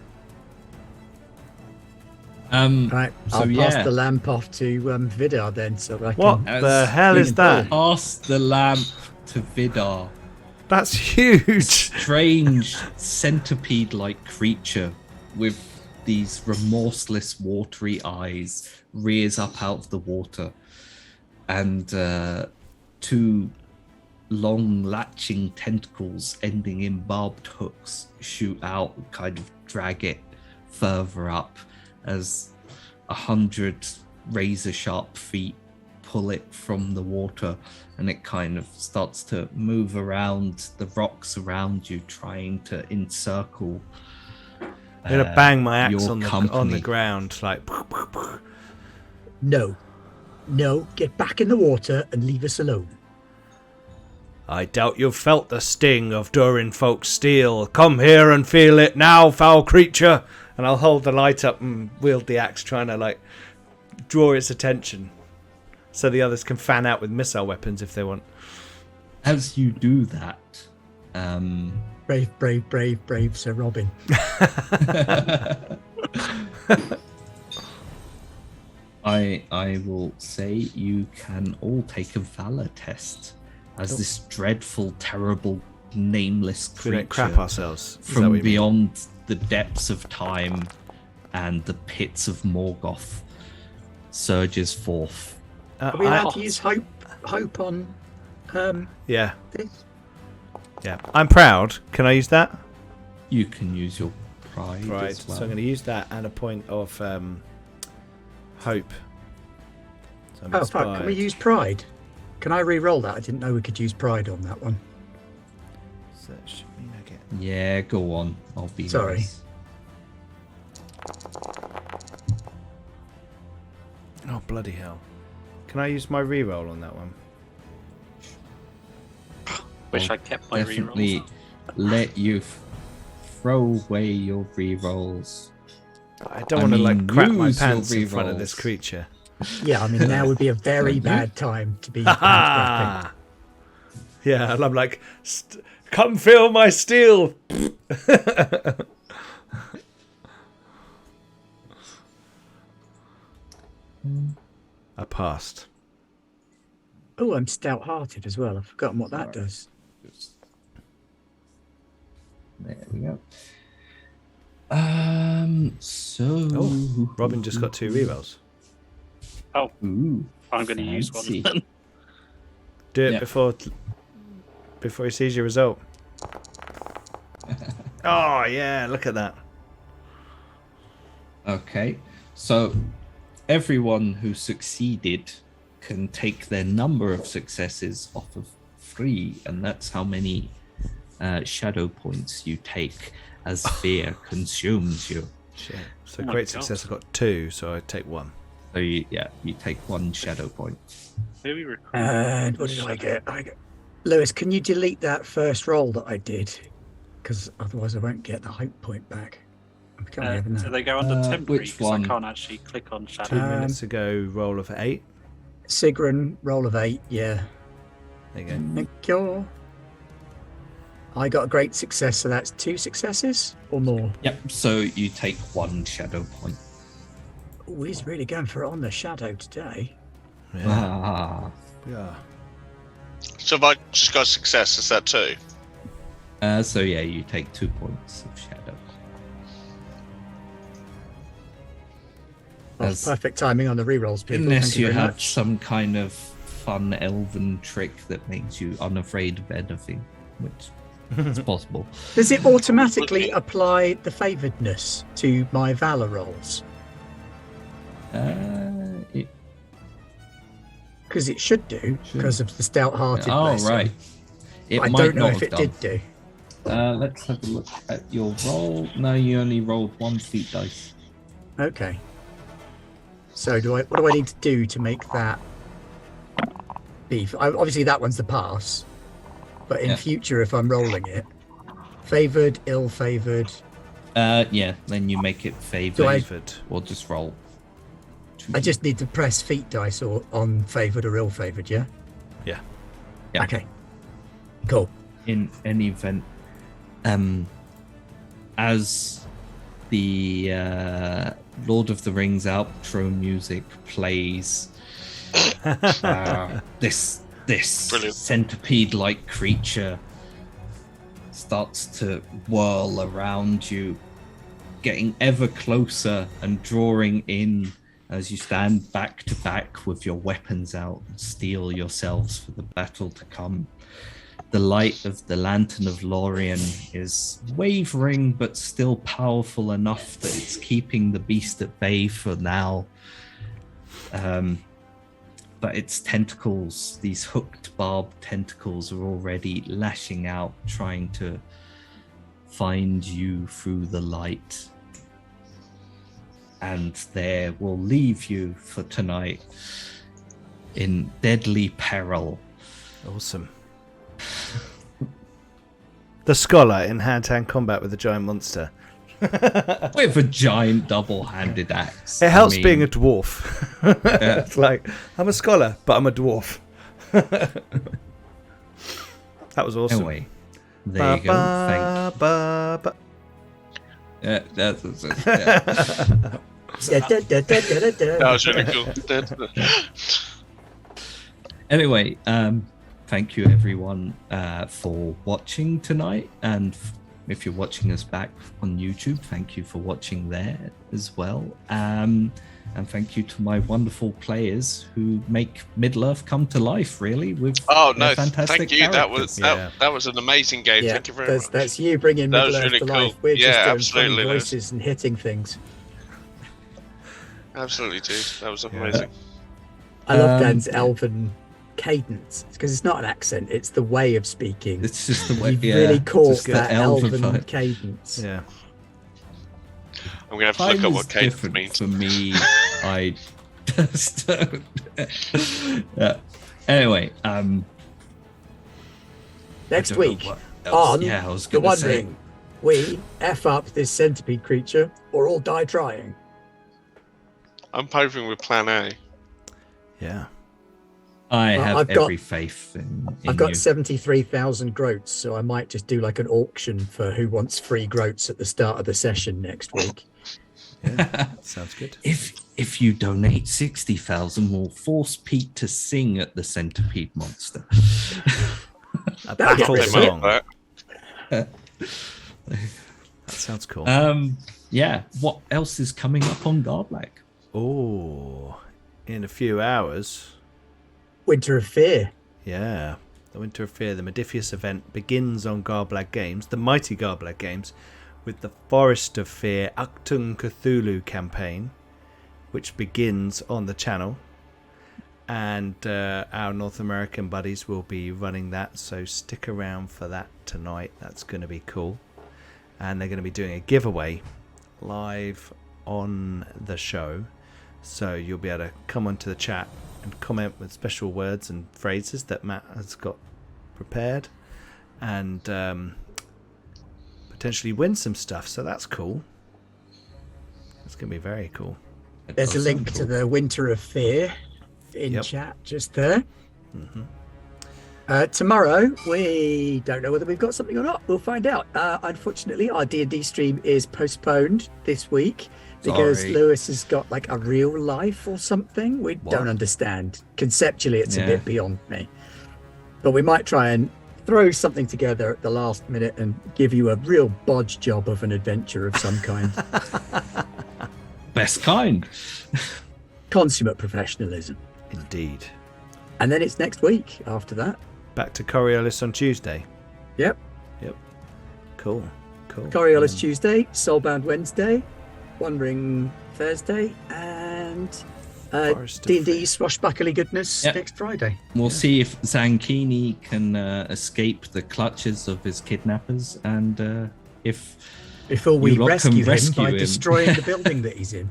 Right, So I'll yeah, pass the lamp off to Vidar then, so I What can... the hell swing is and that? pass the lamp to Vidar. That's huge. Strange centipede-like creature with these remorseless watery eyes rears up out of the water, and two long latching tentacles ending in barbed hooks shoot out and kind of drag it further up as 100 razor sharp feet pull it from the water, and it kind of starts to move around the rocks around you, trying to encircle. I'm gonna bang my axe your on the company. ground, like. No. No, get back in the water and leave us alone. I doubt you've felt the sting of Durin folk's steel. Come here and feel it now, foul creature. And I'll hold the light up and wield the axe, trying to like draw its attention, so the others can fan out with missile weapons if they want. As you do that, Brave, Sir Robin. I will say you can all take a valor test as this dreadful, terrible, nameless We don't crap creature ourselves. Is that from what you mean? beyond the depths of time and the pits of Morgoth surges forth. Are we allowed to use hope on Yeah, this? yeah. I'm proud. Can I use that? You can use your pride Right. as well. So I'm going to use that and a point of hope. So I'm Oh fuck! Can we inspired. use pride? Can I re-roll that? I didn't know we could use pride on that one. So that should mean I get. Yeah, go on. I'll be Sorry. nice. Oh bloody hell! Can I use my reroll on that one? Wish I'll I kept my Definitely rerolls. let you throw away your rerolls. I don't want to like crap my use your pants in front of this rerolls. creature. Yeah, I mean now would be a very You- bad time to be pants crapping. Yeah, and I'm like, come feel my steel. I passed. Oh, I'm stout-hearted as well. I've forgotten what that does. There we go. So Oh, Robin just got 2 rerolls. Ooh, I'm going to use fancy. one. Do it Yeah. before he sees your result. Oh yeah, look at that. Okay, so everyone who succeeded can take their number of successes off of 3, and that's how many shadow points you take as fear consumes you. Shit. So Oh my great God. success. I got 2, so I take 1. So you take 1 shadow point. Who are we recruiting? And what did I get? Lewis, can you delete that first roll that I did? Because otherwise I won't get the hope point back. I can't even Do know. they go under temporary? which 'Cause I one? can't actually click on 2 shadow. minutes ago, roll of 8. Sigrun, roll of 8, yeah. There you go. Thank you. I got a great success, so that's 2 successes or more. Yep. So you take 1 shadow point. Oh, he's really going for it on the shadow today. Yeah. Ah. Yeah. So if I just got success, is that 2? So yeah, you take 2 points of shadow. That's perfect timing on the rerolls, people. Unless Thank you you very have much. some kind of fun elven trick that makes you unafraid of anything, which is possible. Does it automatically apply the favouredness to my Valor rolls? It, Because it should do, because of the stout-hearted. oh blessing. right. It I might don't know not if have it done. did do. Let's have a look at your roll. No, you only rolled 1 feat dice. Okay. So what do I need to do to make that be? Obviously that one's the pass, but in Yeah. future if I'm rolling it, favoured, ill-favoured. Yeah, then you make it Do I- favored, or just roll. I just need to press feat dice or on favoured or ill-favoured, yeah? Yeah. Yeah. Okay. Cool. In any event, as the Lord of the Rings outro music plays, this Brilliant. centipede-like creature starts to whirl around you, getting ever closer and drawing in as you stand back to back with your weapons out and steel yourselves for the battle to come. The light of the Lantern of Lorien is wavering but still powerful enough that it's keeping the beast at bay for now. But its tentacles, these hooked barbed tentacles, are already lashing out, trying to find you through the light. And there will leave you for tonight in deadly peril. Awesome. The scholar in hand-to-hand combat with a giant monster. With a giant double-handed axe. It helps I mean, being a dwarf. It's like, I'm a scholar, but I'm a dwarf. That was awesome. Anyway, there you go. Thank yeah, that's yeah. That was really cool. Anyway, thank you everyone for watching tonight, and if you're watching us back on YouTube, thank you for watching there as well. And thank you to my wonderful players who make Middle-earth come to life, really, with their fantastic thank you. characters. That was an amazing game. Yeah, Thank you very much. that's you bringing That was Middle-earth really to cool. life. We're Yeah, just doing absolutely, funny Liz. voices and hitting things. Absolutely, dude. That was amazing. I love Dan's elven cadence because it's not an accent; it's the way of speaking. It's just the way. You've Yeah, really caught just the that elven vibe. cadence. Yeah. I'm gonna have to Time look up is what cadence different means. for me. I just don't. Yeah. Anyway, Next I don't know week what else- on yeah, I was The gonna say. Wondering, we F up this centipede creature or all die trying. I'm hoping with Plan A. Yeah. I Well, have I've got- every faith in I've got you. 73,000 groats, so I might just do like an auction for who wants free groats at the start of the session next week. Yeah. Sounds good. If you donate 60,000, we'll force Pete to sing at the centipede monster. A That'd get battle rid of They it. might song. that. That sounds cool. Yeah. What else is coming up on Garblag? Oh, in a few hours. Winter of Fear. Yeah. The Winter of Fear, the Modifius event, begins on Garblag Games, the mighty Garblag Games, with the Forest of Fear Actung Cthulhu campaign, which begins on the channel. And our North American buddies will be running that, so stick around for that tonight. That's going to be cool. And they're going to be doing a giveaway live on the show, so you'll be able to come onto the chat and comment with special words and phrases that Matt has got prepared, and potentially win some stuff. So that's cool. It's going to be very cool. There's a link to the Winter of Fear in Yep. chat just there. Hmm. Tomorrow, we don't know whether we've got something or not. We'll find out. Unfortunately, our D&D stream is postponed this week because Sorry. Lewis has got like a real life or something. We What? don't understand. Conceptually, it's a Yeah. bit beyond me. But we might try and throw something together at the last minute and give you a real bodge job of an adventure of some kind. Best kind. Consummate professionalism. Indeed. And then it's next week after that. Back to Coriolis on Tuesday. Yep. Cool. Coriolis Tuesday, Soulbound Wednesday, Wandering Thursday, and Forest of D&D Fear. swashbuckly goodness Yep. next Friday. We'll see if Zankini can escape the clutches of his kidnappers, and if Before we You lot can rescue him rescue by him. destroying the building that he's in.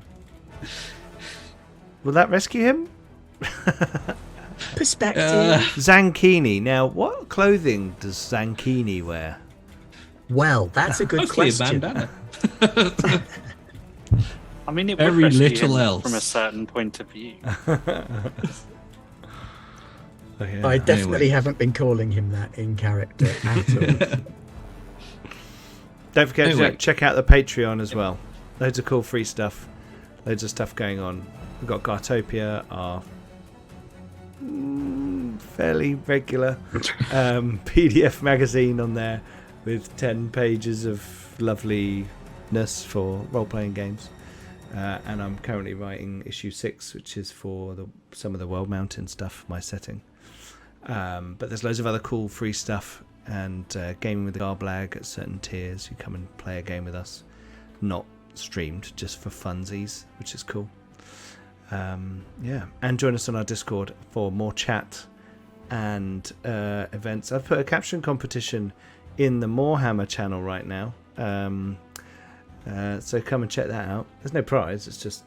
Will that rescue him? Perspective. Zankini. Now, what clothing does Zankini wear? Well, that's a good hopefully a question. bandana. I mean, it Very would rescue little him else. from a certain point of view. Oh, yeah. I definitely Anyway. haven't been calling him that in character at all. Don't forget Anyway. to check out the Patreon as well. Loads of cool free stuff. Loads of stuff going on. We've got Gartopia, our fairly regular PDF magazine on there with 10 pages of loveliness for role-playing games. And I'm currently writing issue 6, which is for some of the World Mountain stuff, my setting. But there's loads of other cool free stuff, and gaming with the Garblag at certain tiers. You come and play a game with us, not streamed, just for funsies, which is cool. Yeah, and join us on our Discord for more chat and events. I've put a caption competition in the Morehammer channel right now, so come and check that out. There's no prize, it's just,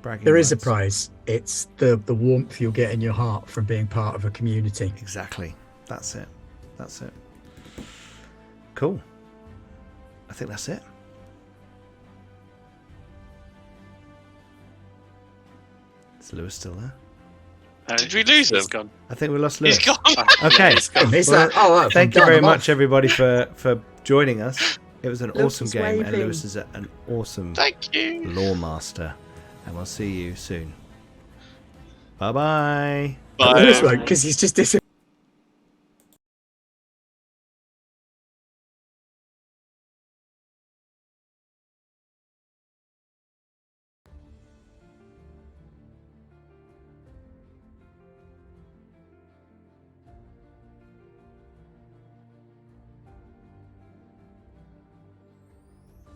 bragging There is a rights. prize. It's the warmth you'll get in your heart from being part of a community. Exactly. That's it. Cool. I think that's it. Is Lewis still there? Did we lose He's him? gone. I think we lost Lewis. He's gone. Okay. He's gone. Is Well, that? Oh, right, Thank I'm you very done, I'm much, off. everybody, for joining us. It was an Lewis awesome is game, and waving. Lewis is an awesome Thank you. lore master. And we'll see you soon. Bye-bye. Bye. Lewis won't, because he's just disappeared.